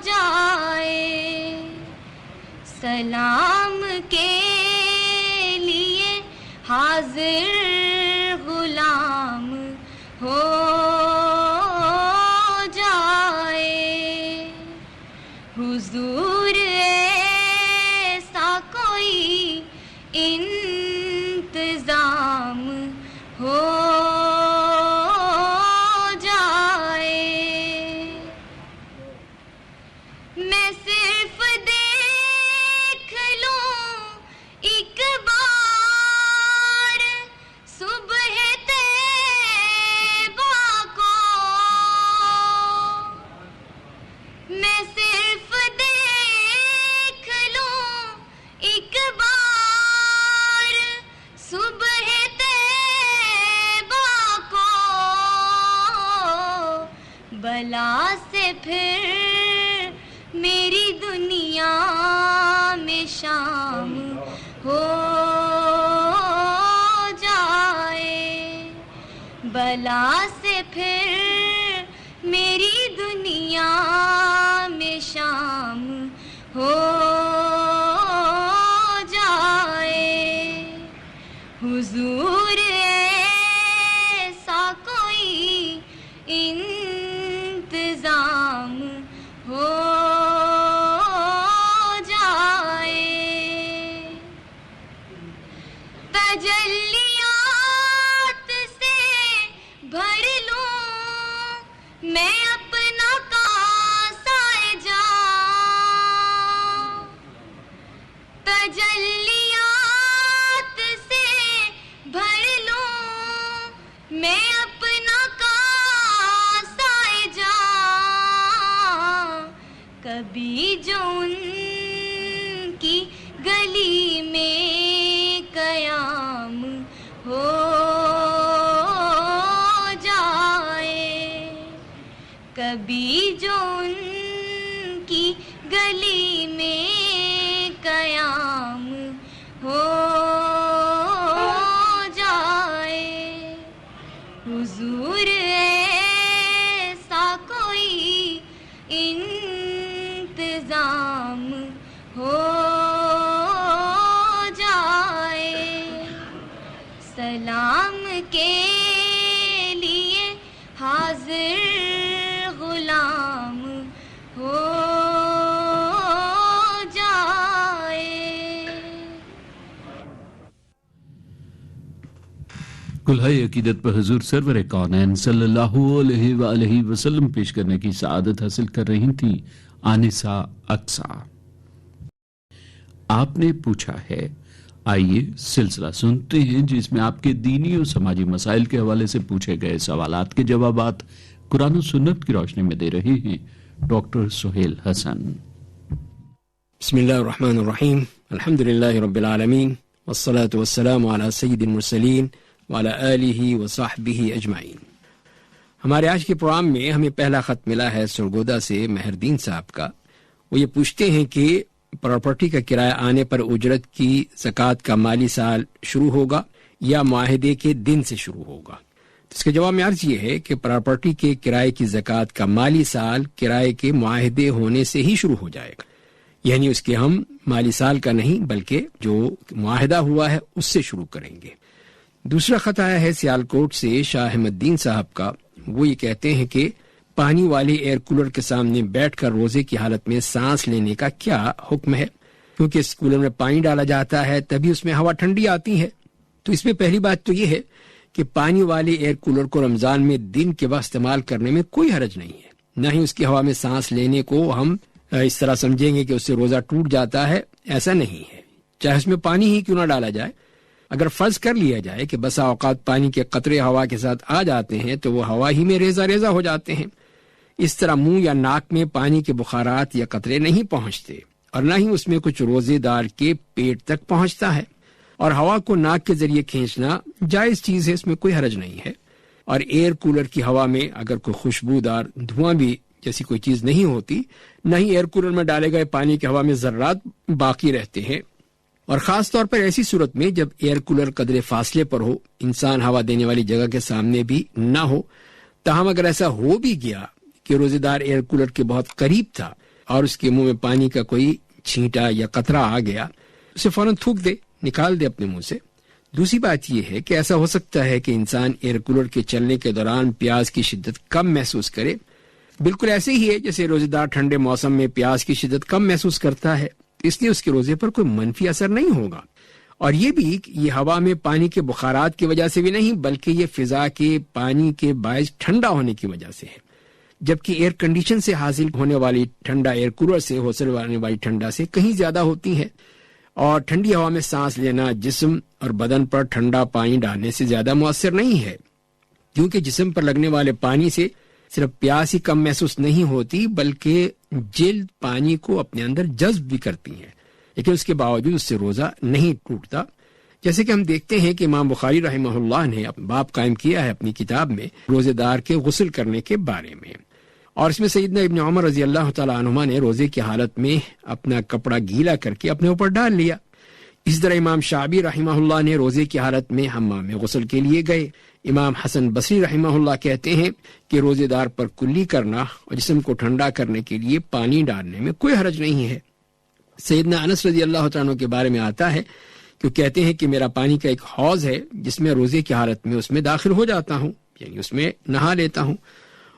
جائے، سلام کے لیے حاضر غلام ہو جائے، حضور ایسا کوئی انتظام ہو جائے، میں صرف دیکھ لوں ایک بار صبح طیبہ کو، میں صرف دیکھ لوں ایک بار صبح طیبہ کو، بلا سے پھر میری دنیا میں شام ہو جائے، بلا سے پھر میری دنیا میں شام ہو جائے، حضور ایسا کوئی انتظام ہو جائے، تجلیات سے بھر لوں میں اپنا کاسہ جام، تجلیات سے بھر لوں میں اپنا کاسہ جام، کبھی جو ان کی گلی میں قیام ہو جائے، کبھی جو ان کی گلی میں قیام ہو جائے، حضور ایسا کوئی انتظام ہو جائے، سلام کے لیے حاضر غلام ہو جائے۔ کلہائے عقیدت پر حضور سرور کونین صلی اللہ علیہ وآلہ وسلم پیش کرنے کی سعادت حاصل کر رہی تھی آنسہ اقصی۔ آپ نے پوچھا ہے آئیے سلسلہ سنتے ہیں جس میں آپ کے دینی اور سماجی مسائل کے حوالے سے پوچھے گئے سوالات کے جوابات قرآن و سنت کی روشنی میں دے رہے ہیں ڈاکٹر سہیل حسن۔ بسم اللہ الرحمن الرحیم، الحمد للہ رب العالمین، والصلاة والسلام علی سید المرسلین وعلی آلہ وصحبہ اجمعین۔ ہمارے آج کے پروگرام میں ہمیں پہلا خط ملا ہے سرگودا سے مہردین صاحب کا۔ وہ یہ پوچھتے ہیں کہ پراپرٹی کا کرایہ آنے پر اجرت کی زکوٰۃ کا مالی سال شروع ہوگا یا معاہدے کے دن سے شروع ہوگا؟ اس کے جواب میں عرض یہ ہے کہ پراپرٹی کے کرائے کی زکوٰۃ کا مالی سال کرائے کے معاہدے ہونے سے ہی شروع ہو جائے گا، یعنی اس کے ہم مالی سال کا نہیں بلکہ جو معاہدہ ہوا ہے اس سے شروع کریں گے۔ دوسرا خط آیا ہے سیالکوٹ سے شاہ احمد الدین صاحب کا۔ وہ یہ کہتے ہیں کہ پانی والے ایئر کولر کے سامنے بیٹھ کر روزے کی حالت میں سانس لینے کا کیا حکم ہے؟ کیونکہ اس کولر میں پانی ڈالا جاتا ہے تبھی اس میں ہوا ٹھنڈی آتی ہے۔ تو اس میں پہلی بات تو یہ ہے کہ پانی والے ایئر کولر کو رمضان میں دن کے وقت استعمال کرنے میں کوئی حرج نہیں ہے، نہ ہی اس کی ہوا میں سانس لینے کو ہم اس طرح سمجھیں گے کہ اس سے روزہ ٹوٹ جاتا ہے، ایسا نہیں ہے، چاہے اس میں پانی ہی کیوں نہ ڈالا جائے۔ اگر فرض کر لیا جائے کہ بسا اوقات پانی کے قطرے ہوا کے ساتھ آ جاتے ہیں تو وہ ہوا ہی میں ریزہ ریزہ ہو جاتے ہیں۔ اس طرح منہ یا ناک میں پانی کے بخارات یا قطرے نہیں پہنچتے اور نہ ہی اس میں کچھ روزے دار کے پیٹ تک پہنچتا ہے، اور ہوا کو ناک کے ذریعے کھینچنا جائز چیز ہے، اس میں کوئی حرج نہیں ہے۔ اور ایئر کولر کی ہوا میں اگر کوئی خوشبودار دھواں بھی جیسی کوئی چیز نہیں ہوتی، نہ ہی ایئر کولر میں ڈالے گئے پانی کی ہوا میں ذرات باقی رہتے ہیں، اور خاص طور پر ایسی صورت میں جب ایئر کولر قدرے فاصلے پر ہو، انسان ہوا دینے والی جگہ کے سامنے بھی نہ ہو، تاہم اگر ایسا ہو بھی گیا کہ روزے دار ایئر کولر کے بہت قریب تھا اور اس کے منہ میں پانی کا کوئی چھینٹا یا قطرہ آ گیا، اسے فوراً تھوک دے، نکال دے اپنے منہ سے۔ دوسری بات یہ ہے کہ ایسا ہو سکتا ہے کہ انسان ایئر کولر کے چلنے کے دوران پیاس کی شدت کم محسوس کرے، بالکل ایسے ہی ہے جیسے روزے دار ٹھنڈے موسم میں پیاس کی شدت کم محسوس کرتا ہے، اس لیے اس کے روزے پر کوئی منفی اثر نہیں ہوگا۔ اور یہ بھی یہ ہوا میں پانی کے بخارات کی وجہ سے بھی نہیں بلکہ یہ فضا کے پانی کے باعث ٹھنڈا ہونے کی وجہ سے ہے، جبکہ ایئر کنڈیشن سے حاصل ہونے والی ٹھنڈا ایئر کولر سے حاصل ہونے والی ٹھنڈا سے کہیں زیادہ ہوتی ہے، اور ٹھنڈی ہوا میں سانس لینا جسم اور بدن پر ٹھنڈا پانی ڈالنے سے زیادہ مؤثر نہیں ہے، کیونکہ جسم پر لگنے والے پانی سے صرف پیاس ہی کم محسوس نہیں ہوتی بلکہ جلد پانی کو اپنے اندر جذب بھی کرتی ہے، لیکن اس کے باوجود اس سے روزہ نہیں ٹوٹتا۔ جیسے کہ ہم دیکھتے ہیں کہ امام بخاری رحمہ اللہ نے باب قائم کیا ہے اپنی کتاب میں روزے دار کے غسل کرنے کے بارے میں، اور اس میں سیدنا ابن عمر رضی اللہ تعالی عنہما نے روزے کی حالت میں اپنا کپڑا گیلا کر کے اپنے اوپر ڈال لیا۔ اس طرح امام شعبی رحمہ اللہ نے روزے کی حالت میں حمام میں غسل کے لیے گئے۔ امام حسن بصری رحمہ اللہ کہتے ہیں کہ روزے دار پر کلی کرنا اور جسم کو ٹھنڈا کرنے کے لیے پانی ڈالنے میں کوئی حرج نہیں ہے۔ سیدنا انس رضی اللہ تعالیٰ کے بارے میں آتا ہے کہ کہتے ہیں کہ میرا پانی کا ایک حوض ہے جس میں روزے کی حالت میں اس میں داخل ہو جاتا ہوں، یعنی اس میں نہا لیتا ہوں۔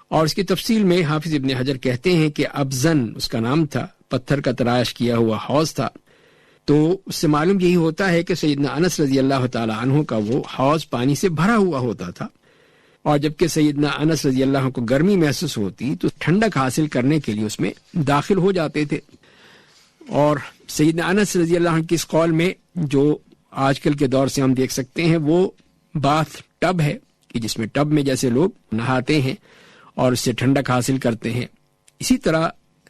اور اس کی تفصیل میں حافظ ابن حجر کہتے ہیں کہ ابزن اس کا نام تھا، پتھر کا تراش کیا ہوا حوض تھا۔ تو اس سے معلوم یہی ہوتا ہے کہ سیدنا انس رضی اللہ تعالی عنہ کا وہ حوض پانی سے بھرا ہوا ہوتا تھا، اور جبکہ سیدنا انس رضی اللہ عنہ کو گرمی محسوس ہوتی تو ٹھنڈک حاصل کرنے کے لیے اس میں داخل ہو جاتے تھے۔ اور سیدنا انس رضی اللہ عنہ کی اس قول میں جو آج کل کے دور سے ہم دیکھ سکتے ہیں وہ باتھ ٹب ہے کہ جس میں ٹب میں جیسے لوگ نہاتے ہیں اور اس سے ٹھنڈک حاصل کرتے ہیں، اسی طرح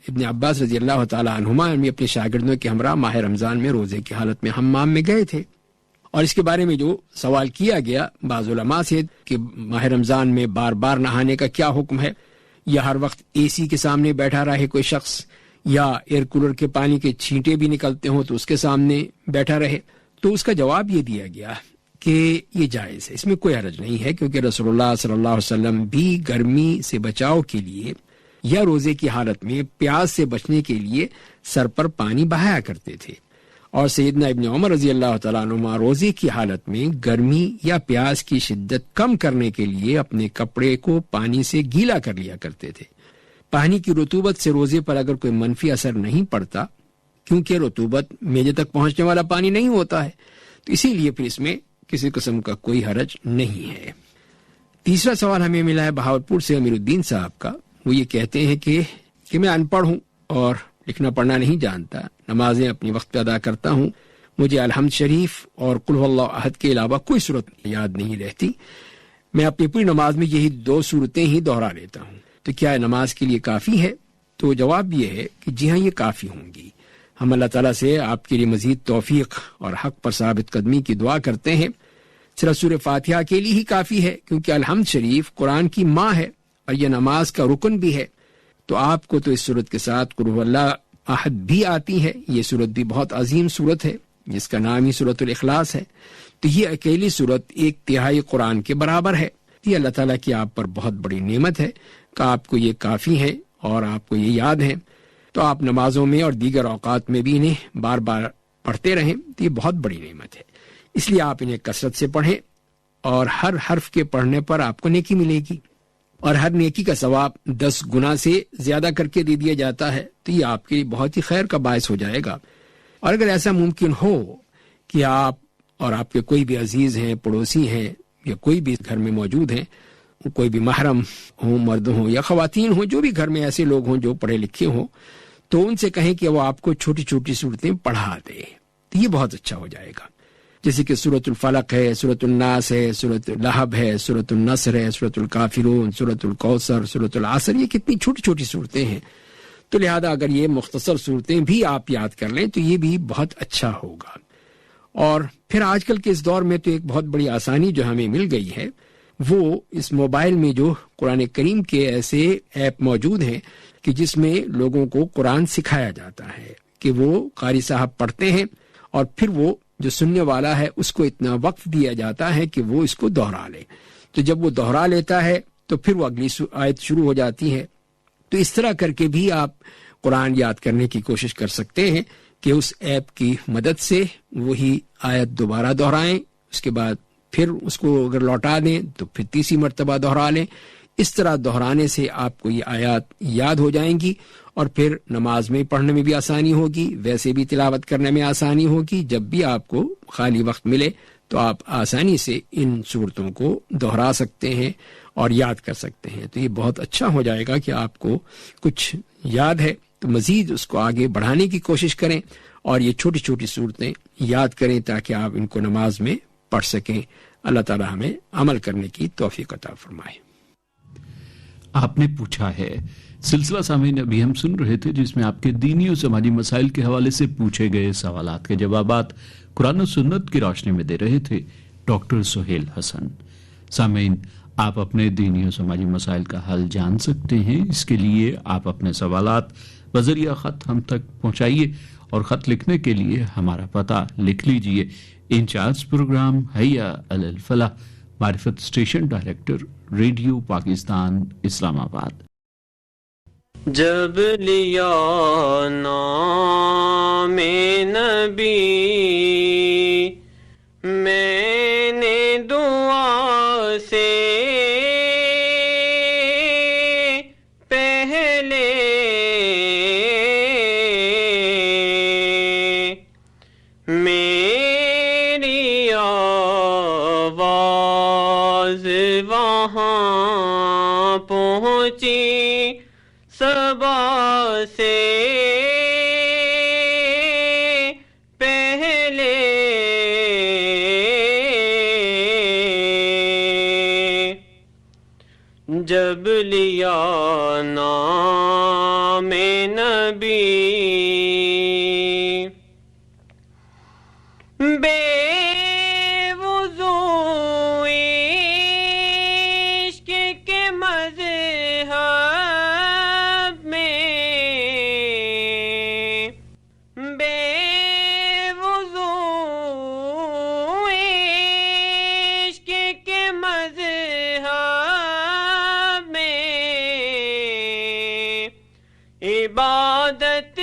ابن عباس رضی اللہ تعالی عنہما بھی اپنے شاگردوں کے ہمراہ ماہ رمضان میں روزے کی حالت میں حمام میں گئے تھے۔ اور اس کے بارے میں جو سوال کیا گیا بعض علماء سے کہ ماہ رمضان میں بار بار نہانے کا کیا حکم ہے، یا ہر وقت اے سی کے سامنے بیٹھا رہے کوئی شخص، یا ایئر کولر کے پانی کے چھینٹے بھی نکلتے ہوں تو اس کے سامنے بیٹھا رہے، تو اس کا جواب یہ دیا گیا کہ یہ جائز ہے، اس میں کوئی حرج نہیں ہے، کیونکہ رسول اللہ صلی اللہ علیہ وسلم بھی گرمی سے بچاؤ کے لیے یا روزے کی حالت میں پیاس سے بچنے کے لیے سر پر پانی بہایا کرتے تھے، اور سیدنا ابن عمر رضی اللہ تعالیٰ عنہما روزے کی حالت میں گرمی یا پیاس کی شدت کم کرنے کے لیے اپنے کپڑے کو پانی سے گیلا کر لیا کرتے تھے۔ پانی کی رطوبت سے روزے پر اگر کوئی منفی اثر نہیں پڑتا، کیونکہ رطوبت میدے تک پہنچنے والا پانی نہیں ہوتا ہے، تو اسی لیے پھر اس میں کسی قسم کا کوئی حرج نہیں ہے۔ تیسرا سوال ہمیں ملا ہے بہاولپور سے امیر الدین صاحب کا۔ وہ یہ کہتے ہیں کہ میں ان پڑھ ہوں اور لکھنا پڑھنا نہیں جانتا، نمازیں اپنی وقت پہ ادا کرتا ہوں، مجھے الحمد شریف اور قل هو اللہ احد کے علاوہ کوئی صورت یاد نہیں رہتی. میں اپنی پوری نماز میں یہی 2 صورتیں ہی دہرا لیتا ہوں. تو کیا نماز کے لیے کافی ہے؟ تو جواب یہ ہے کہ جی ہاں، یہ کافی ہوں گی. ہم اللہ تعالیٰ سے آپ کے لیے مزید توفیق اور حق پر ثابت قدمی کی دعا کرتے ہیں. صرف سورہ فاتحہ کے لیے ہی کافی ہے، کیونکہ الحمد شریف قرآن کی ماں ہے اور یہ نماز کا رکن بھی ہے. تو آپ کو تو اس صورت کے ساتھ قل هو اللہ احد بھی آتی ہے. یہ صورت بھی بہت عظیم صورت ہے جس کا نام ہی سورۃ الاخلاص ہے. تو یہ اکیلی صورت 1/3 قرآن کے برابر ہے. یہ اللہ تعالیٰ کی آپ پر بہت بڑی نعمت ہے کہ آپ کو یہ کافی ہے اور آپ کو یہ یاد ہے. تو آپ نمازوں میں اور دیگر اوقات میں بھی انہیں بار بار پڑھتے رہیں. تو یہ بہت بڑی نعمت ہے، اس لیے آپ انہیں کثرت سے پڑھیں اور ہر حرف کے پڑھنے پر آپ کو نیکی ملے گی، اور ہر نیکی کا ثواب 10 گنا سے زیادہ کر کے دے دیا جاتا ہے. تو یہ آپ کے لیے بہت ہی خیر کا باعث ہو جائے گا. اور اگر ایسا ممکن ہو کہ آپ اور آپ کے کوئی بھی عزیز ہیں، پڑوسی ہیں، یا کوئی بھی گھر میں موجود ہیں، کوئی بھی محرم ہوں، مرد ہوں یا خواتین ہوں، جو بھی گھر میں ایسے لوگ ہوں جو پڑھے لکھے ہوں، تو ان سے کہیں کہ وہ آپ کو چھوٹی چھوٹی صورتیں پڑھا دے. تو یہ بہت اچھا ہو جائے گا. جیسے کہ سورۃ الفلق ہے، سورۃ الناس ہے، سورۃ اللہب ہے، سورۃ النصر ہے، سورۃ الکافرون، سورۃ الکوثر، سورۃ العصر. یہ کتنی چھوٹی چھوٹی صورتیں ہیں. تو لہذا اگر یہ مختصر صورتیں بھی آپ یاد کر لیں تو یہ بھی بہت اچھا ہوگا. اور پھر آج کل کے اس دور میں تو ایک بہت بڑی آسانی جو ہمیں مل گئی ہے، وہ اس موبائل میں جو قرآن کریم کے ایسے ایپ موجود ہیں کہ جس میں لوگوں کو قرآن سکھایا جاتا ہے کہ وہ قاری صاحب پڑھتے ہیں اور پھر وہ جو سننے والا ہے اس کو اتنا وقت دیا جاتا ہے کہ وہ اس کو دہرا لے. تو جب وہ دہرا لیتا ہے تو پھر وہ اگلی آیت شروع ہو جاتی ہے. تو اس طرح کر کے بھی آپ قرآن یاد کرنے کی کوشش کر سکتے ہیں کہ اس ایپ کی مدد سے وہی آیت دوبارہ دہرائیں، اس کے بعد پھر اس کو اگر لوٹا دیں تو پھر 3 مرتبہ دہرا لیں. اس طرح دہرانے سے آپ کو یہ آیات یاد ہو جائیں گی اور پھر نماز میں پڑھنے میں بھی آسانی ہوگی، ویسے بھی تلاوت کرنے میں آسانی ہوگی. جب بھی آپ کو خالی وقت ملے تو آپ آسانی سے ان صورتوں کو دہرا سکتے ہیں اور یاد کر سکتے ہیں. تو یہ بہت اچھا ہو جائے گا کہ آپ کو کچھ یاد ہے تو مزید اس کو آگے بڑھانے کی کوشش کریں اور یہ چھوٹی چھوٹی صورتیں یاد کریں تاکہ آپ ان کو نماز میں پڑھ سکیں. اللہ تعالی ہمیں عمل کرنے کی توفیق عطا فرمائے. آپ نے پوچھا ہے سلسلہ سامعین ابھی ہم سن رہے تھے جس میں آپ کے دینی اور سماجی مسائل کے حوالے سے پوچھے گئے سوالات کے جوابات قرآن و سنت کی روشنی میں دے رہے تھے ڈاکٹر سہیل حسن. سامعین، آپ اپنے دینی و سماجی مسائل کا حل جان سکتے ہیں. اس کے لیے آپ اپنے سوالات بذریعہ خط ہم تک پہنچائیے اور خط لکھنے کے لیے ہمارا پتہ لکھ لیجئے. انچارج پروگرام حیا علی الفلاح، معرفت اسٹیشن ڈائریکٹر، ریڈیو پاکستان، اسلام آباد. جب لیا نام نبی میں نے دعا سے پہلے میری آواز وہاں پہنچی صبا سے پہلے جب لیا نام نبی بے عبادت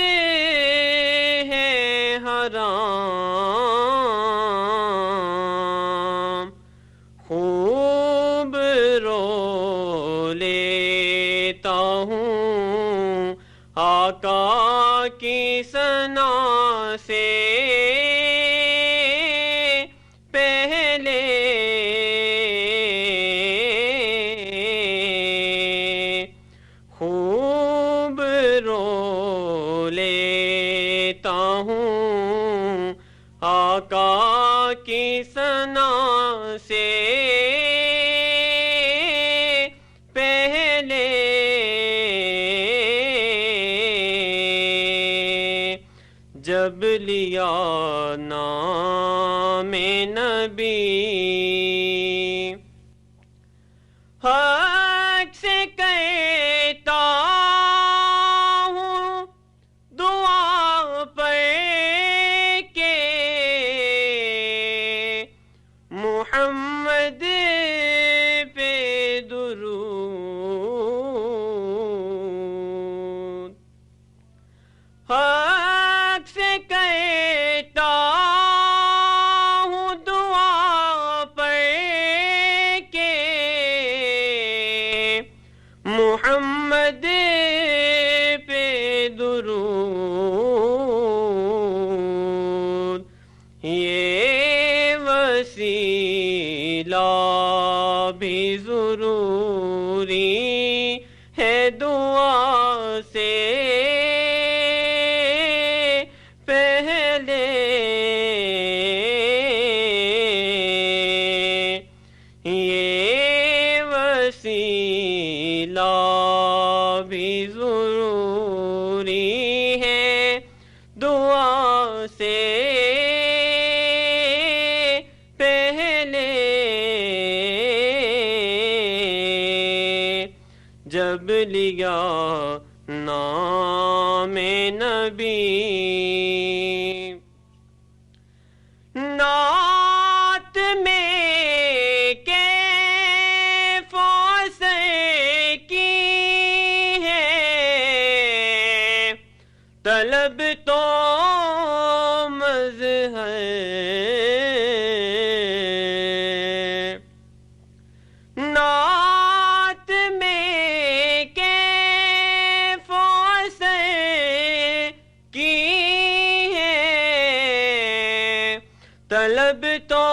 بھی ضروری ہے دعا سے پہلے یہ وسیلہ بھی ضروری ہے دعا سے جب لیا نام نبی نعت میں کیف وصل کی ہے طلب تو مظہر طلب تو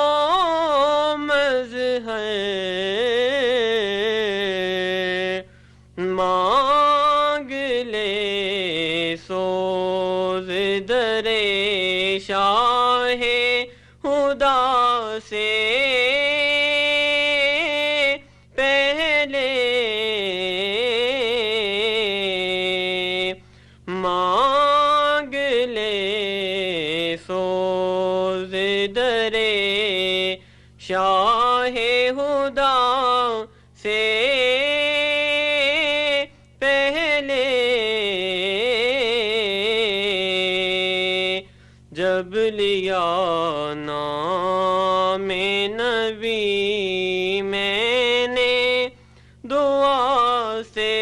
مظہر مانگ لے سوز در شاہ خدا سے پہلے مانگ لے سوز در شاہ خدا سے پہلے جب لیا نام نبی میں نے دعا سے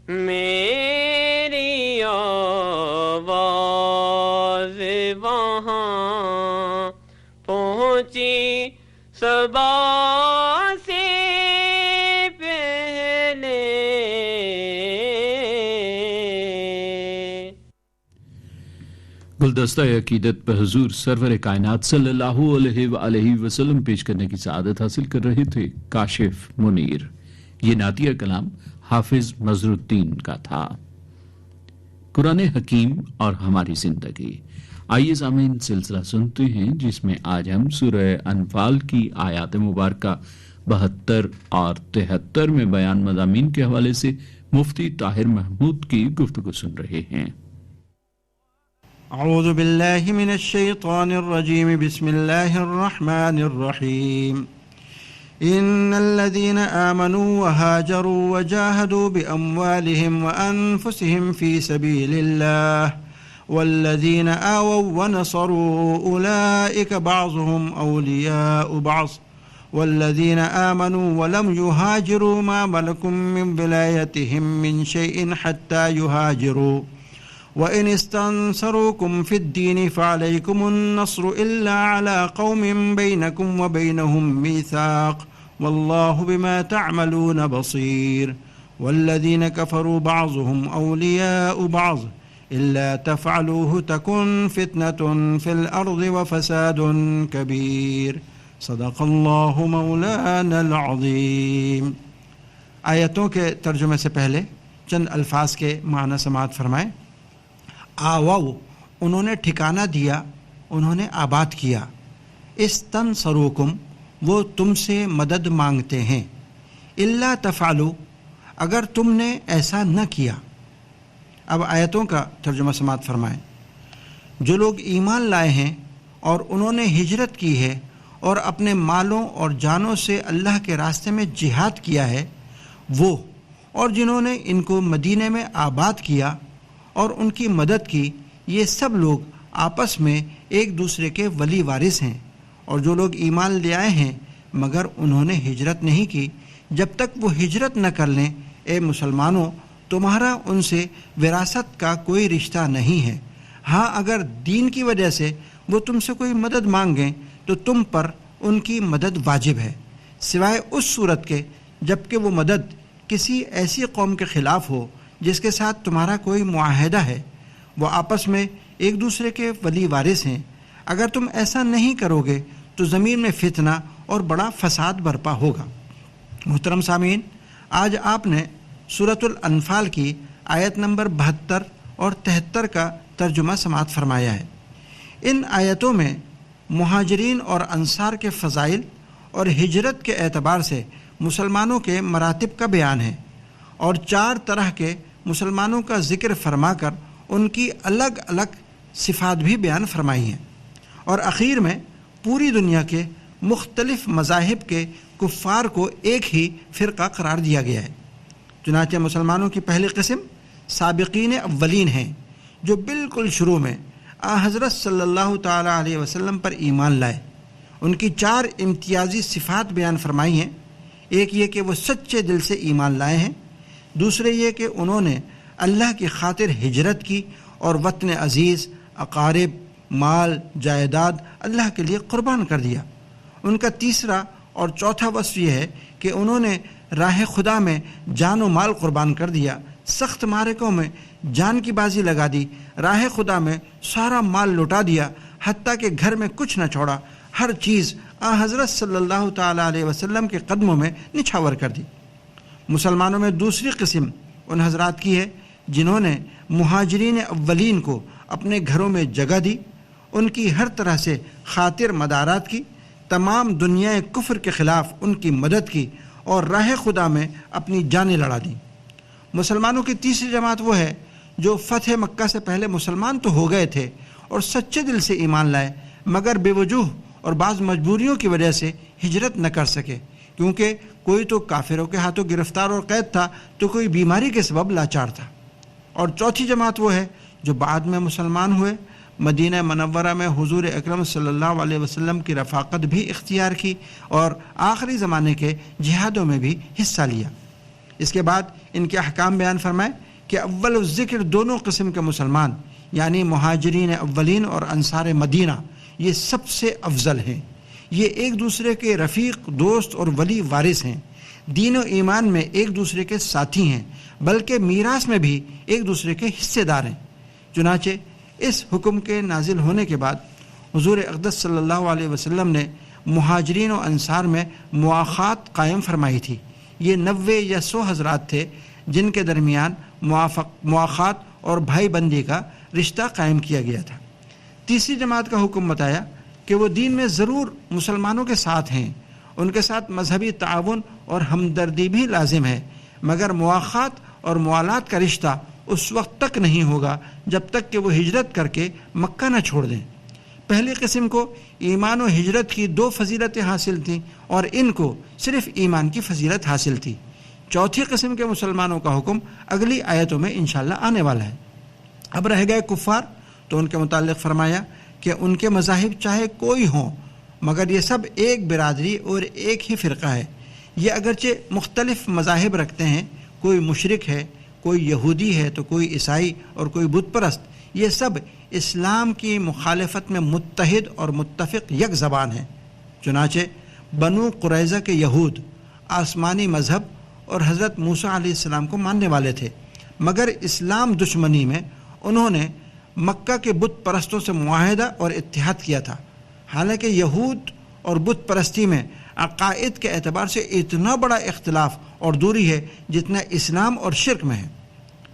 میری آواز وہاں پہنچی صبا سے پہلے گلدستہ عقیدت پہ حضور سرور کائنات صلی اللہ علیہ وآلہ وسلم پیش کرنے کی سعادت حاصل کر رہے تھے کاشف منیر. یہ نعتیہ کلام حافظ مظہر الدین کا تھا. قرآن حکیم اور ہماری زندگی. آئیے سامعین سلسلہ سنتے ہیں جس میں آج ہم سورہ انفال کی آیات مبارکہ 72 اور 73 میں بیان مضامین کے حوالے سے مفتی طاہر محمود کی گفتگو سن رہے ہیں. اعوذ باللہ من الشیطان الرجیم بسم اللہ الرحمن الرحیم ان الذين آمنوا وهاجروا وجاهدوا بأموالهم وأنفسهم في سبيل الله والذين آووا ونصروا أولئك بعضهم أولياء بعض والذين آمنوا ولم يهاجروا ما لكم من ولايتهم من شيء حتى يهاجروا وإن استنصروكم في الدين فعليكم النصر إلا على قوم بينكم وبينهم ميثاق والله بما تعملون بصير والذين كفروا بعضهم أولياء بعض إلا تفعلوه تكن فتنة في الأرض وفساد كبير صدق الله مولانا العظيم. آیتوں کے ترجمے سے پہلے چند الفاظ کے معنی سماعت فرمائیں. آواو انہوں نے ٹھکانہ دیا، انہوں نے آباد کیا. استنصروکم وہ تم سے مدد مانگتے ہیں. الا تفعلوا اگر تم نے ایسا نہ کیا. اب آیتوں کا ترجمہ سماعت فرمائیں. جو لوگ ایمان لائے ہیں اور انہوں نے ہجرت کی ہے اور اپنے مالوں اور جانوں سے اللہ کے راستے میں جہاد کیا ہے، وہ اور جنہوں نے ان کو مدینے میں آباد کیا اور ان کی مدد کی، یہ سب لوگ آپس میں ایک دوسرے کے ولی وارث ہیں. اور جو لوگ ایمان لے آئے ہیں مگر انہوں نے ہجرت نہیں کی، جب تک وہ ہجرت نہ کر لیں، اے مسلمانوں تمہارا ان سے وراثت کا کوئی رشتہ نہیں ہے. ہاں اگر دین کی وجہ سے وہ تم سے کوئی مدد مانگیں تو تم پر ان کی مدد واجب ہے، سوائے اس صورت کے جب کہ وہ مدد کسی ایسی قوم کے خلاف ہو جس کے ساتھ تمہارا کوئی معاہدہ ہے. وہ آپس میں ایک دوسرے کے ولی وارث ہیں. اگر تم ایسا نہیں کرو گے تو زمین میں فتنہ اور بڑا فساد برپا ہوگا. محترم سامعین، آج آپ نے سورۃ الانفال کی آیت نمبر 72 اور 73 کا ترجمہ سماعت فرمایا ہے. ان آیتوں میں مہاجرین اور انصار کے فضائل اور ہجرت کے اعتبار سے مسلمانوں کے مراتب کا بیان ہے، اور 4 طرح کے مسلمانوں کا ذکر فرما کر ان کی الگ الگ صفات بھی بیان فرمائی ہیں، اور اخیر میں پوری دنیا کے مختلف مذاہب کے کفار کو ایک ہی فرقہ قرار دیا گیا ہے. چنانچہ مسلمانوں کی پہلی قسم سابقین اولین ہیں، جو بالکل شروع میں حضرت صلی اللہ تعالیٰ علیہ وسلم پر ایمان لائے. ان کی 4 امتیازی صفات بیان فرمائی ہیں. ایک یہ کہ وہ سچے دل سے ایمان لائے ہیں، دوسرے یہ کہ انہوں نے اللہ کی خاطر ہجرت کی اور وطن عزیز، اقارب، مال، جائیداد اللہ کے لیے قربان کر دیا. ان کا تیسرا اور چوتھا وصف یہ ہے کہ انہوں نے راہ خدا میں جان و مال قربان کر دیا، سخت معرکوں میں جان کی بازی لگا دی، راہ خدا میں سارا مال لٹا دیا، حتیٰ کہ گھر میں کچھ نہ چھوڑا، ہر چیز حضرت صلی اللہ تعالیٰ علیہ وسلم کے قدموں میں نچھاور کر دی. مسلمانوں میں دوسری قسم ان حضرات کی ہے جنہوں نے مہاجرین اولین کو اپنے گھروں میں جگہ دی، ان کی ہر طرح سے خاطر مدارات کی، تمام دنیا کفر کے خلاف ان کی مدد کی اور راہ خدا میں اپنی جانیں لڑا دیں. مسلمانوں کی تیسری جماعت وہ ہے جو فتح مکہ سے پہلے مسلمان تو ہو گئے تھے اور سچے دل سے ایمان لائے، مگر بے وجوہ اور بعض مجبوریوں کی وجہ سے ہجرت نہ کر سکے، کیونکہ کوئی تو کافروں کے ہاتھوں گرفتار اور قید تھا تو کوئی بیماری کے سبب لاچار تھا. اور چوتھی جماعت وہ ہے جو بعد میں مسلمان ہوئے، مدینہ منورہ میں حضور اکرم صلی اللہ علیہ وسلم کی رفاقت بھی اختیار کی اور آخری زمانے کے جہادوں میں بھی حصہ لیا. اس کے بعد ان کے احکام بیان فرمائے کہ اول الذکر دونوں قسم کے مسلمان یعنی مہاجرین اولین اور انصار مدینہ یہ سب سے افضل ہیں. یہ ایک دوسرے کے رفیق، دوست اور ولی وارث ہیں، دین و ایمان میں ایک دوسرے کے ساتھی ہیں، بلکہ میراث میں بھی ایک دوسرے کے حصے دار ہیں. چنانچہ اس حکم کے نازل ہونے کے بعد حضور اقدس صلی اللہ علیہ وسلم نے مہاجرین و انصار میں مواخات قائم فرمائی تھی. یہ 90 یا 100 حضرات تھے جن کے درمیان مواخات اور بھائی بندی کا رشتہ قائم کیا گیا تھا. تیسری جماعت کا حکم بتایا کہ وہ دین میں ضرور مسلمانوں کے ساتھ ہیں، ان کے ساتھ مذہبی تعاون اور ہمدردی بھی لازم ہے، مگر مواخات اور موالات کا رشتہ اس وقت تک نہیں ہوگا جب تک کہ وہ ہجرت کر کے مکہ نہ چھوڑ دیں. پہلی قسم کو ایمان و ہجرت کی 2 فضیلتیں حاصل تھیں اور ان کو صرف ایمان کی فضیلت حاصل تھی. چوتھی قسم کے مسلمانوں کا حکم اگلی آیتوں میں انشاءاللہ آنے والا ہے. اب رہ گئے کفار، تو ان کے متعلق فرمایا کہ ان کے مذاہب چاہے کوئی ہوں مگر یہ سب ایک برادری اور ایک ہی فرقہ ہے. یہ اگرچہ مختلف مذاہب رکھتے ہیں، کوئی مشرک ہے، کوئی یہودی ہے تو کوئی عیسائی اور کوئی بت پرست، یہ سب اسلام کی مخالفت میں متحد اور متفق یک زبان ہیں. چنانچہ بنو قریظہ کے یہود آسمانی مذہب اور حضرت موسیٰ علیہ السلام کو ماننے والے تھے، مگر اسلام دشمنی میں انہوں نے مکہ کے بت پرستوں سے معاہدہ اور اتحاد کیا تھا. حالانکہ یہود اور بت پرستی میں عقائد کے اعتبار سے اتنا بڑا اختلاف اور دوری ہے جتنا اسلام اور شرک میں ہے.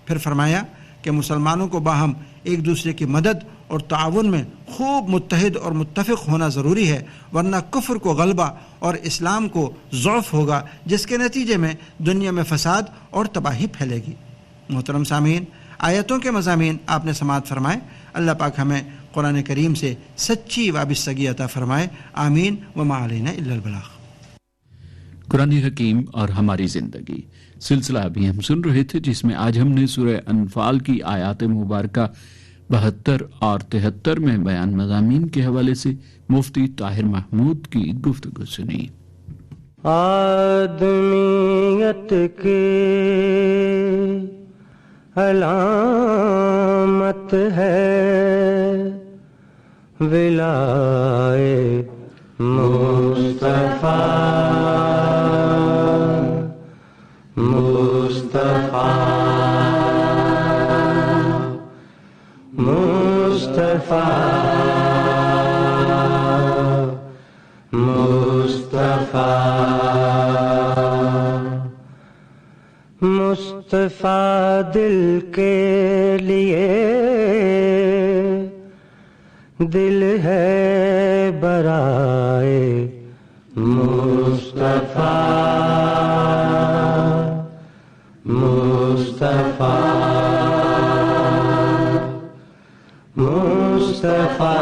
پھر فرمایا کہ مسلمانوں کو باہم ایک دوسرے کی مدد اور تعاون میں خوب متحد اور متفق ہونا ضروری ہے، ورنہ کفر کو غلبہ اور اسلام کو ضعف ہوگا، جس کے نتیجے میں دنیا میں فساد اور تباہی پھیلے گی. محترم سامعین، آیتوں کے مضامین آپ نے سماعت فرمائے. اللہ پاک ہمیں قرآن کریم سے سچی وابستگی عطا فرمائے. آمین. وما علینا الا البلاغ. قرآن حکیم اور ہماری زندگی سلسلہ ابھی ہم سن رہے تھے، جس میں آج ہم نے سورہ انفال کی آیات مبارکہ 72 اور 73 میں بیان مضامین کے حوالے سے مفتی طاہر محمود کی گفتگو سنی. آدمیت کی علامت ہے ولائے مصطفیٰ، مصطفیٰ مصطفیٰ مصطفیٰ دل کے لیے دل ہے برائے مصطفیٰ مصطفیٰ مصطفیٰ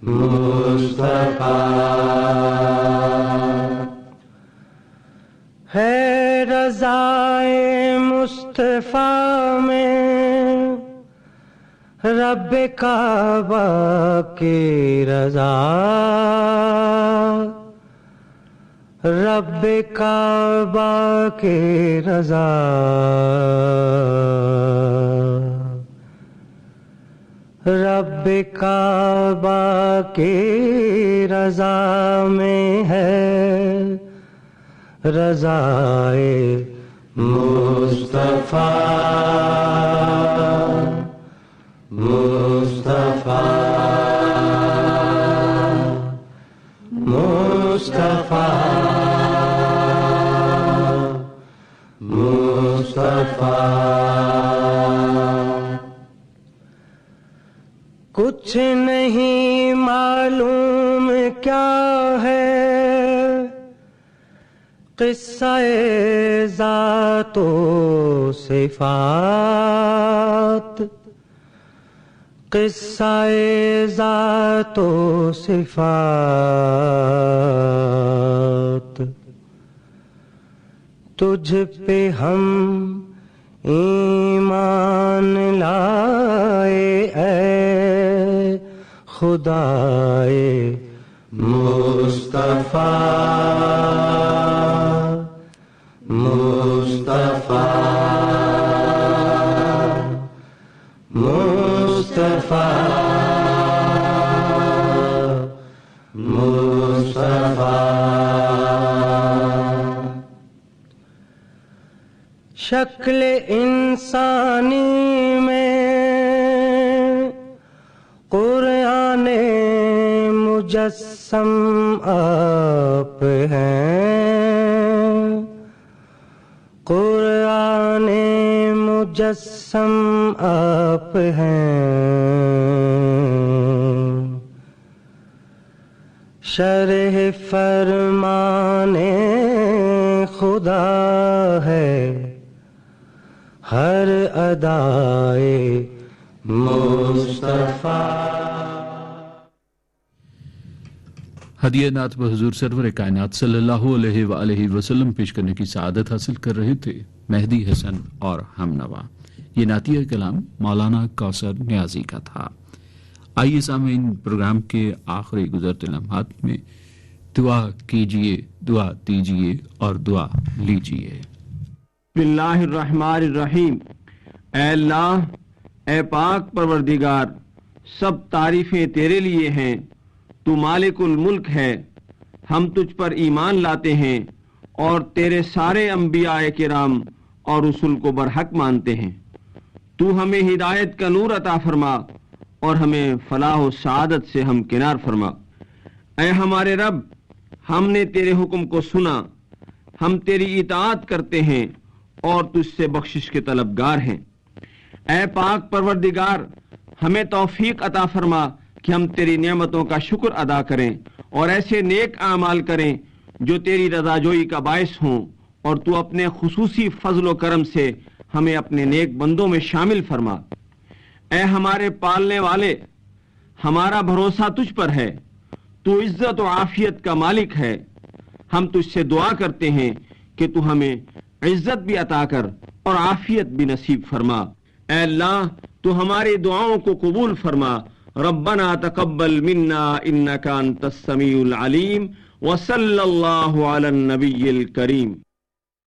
مصطفیٰ ہے رضائے مصطفیٰ میں رب کعبہ کی رضا رب کعبہ کی رضا رب کعبہ کی رضا میں ہے رضائے مصطفیٰ مصطفیٰ مصطفیٰ مصطفیٰ کچھ نہیں معلوم کیا ہے قصہ ذات و صفات قصہ ذات و صفات تجھ پہ ہم ایمان لائے اے خدائے مصطفیٰ مصطفیٰ مصطفیٰ مصطفیٰ شکل انسانی میں قرآن مجسم آپ ہیں قرآن مجسم آپ ہیں شرح فرمان خدا ہے ہر ادائے مصطفیٰ ہدیہ نعت بحضور سرور کائنات صلی اللہ علیہ وآلہ وسلم پیش کرنے کی سعادت حاصل کر رہے تھے مہدی حسن اور ہم نوا۔ یہ نعتیہ کلام مولانا کوثر نیازی کا تھا۔ آئیے سامعین پروگرام کے آخری گزرتے لمحات میں دعا کیجئے، دعا دیجئے اور دعا لیجئے۔ بسم اللہ الرحمن الرحیم۔ اے اللہ، اے پاک پروردگار، سب تعریفیں تیرے لیے ہیں، تو مالک الملک ہے، ہم تجھ پر ایمان لاتے ہیں اور تیرے سارے انبیاء کرام اور رسول کو برحق مانتے ہیں۔ تو ہمیں ہدایت کا نور عطا فرما اور ہمیں فلاح و سعادت سے ہمکنار فرما۔ اے ہمارے رب، ہم نے تیرے حکم کو سنا، ہم تیری اطاعت کرتے ہیں اور تجھ سے بخشش کے طلبگار ہیں۔ اے پاک پروردگار، ہمیں توفیق عطا فرما کہ ہم تیری نعمتوں کا شکر ادا کریں اور ایسے نیک اعمال کریں جو تیری رضا جوئی کا باعث ہوں، اور تو اپنے خصوصی فضل و کرم سے ہمیں اپنے نیک بندوں میں شامل فرما۔ اے ہمارے پالنے والے، ہمارا بھروسہ تجھ پر ہے، تو عزت و عافیت کا مالک ہے۔ ہم تجھ سے دعا کرتے ہیں کہ تو ہمیں عزت بھی عطا کر اور عافیت بھی نصیب فرما۔ اے اللہ، تو ہماری دعاؤں کو قبول فرما۔ ربنا تقبل منا انك انت السميع العليم وصلى الله على النبي الكريم۔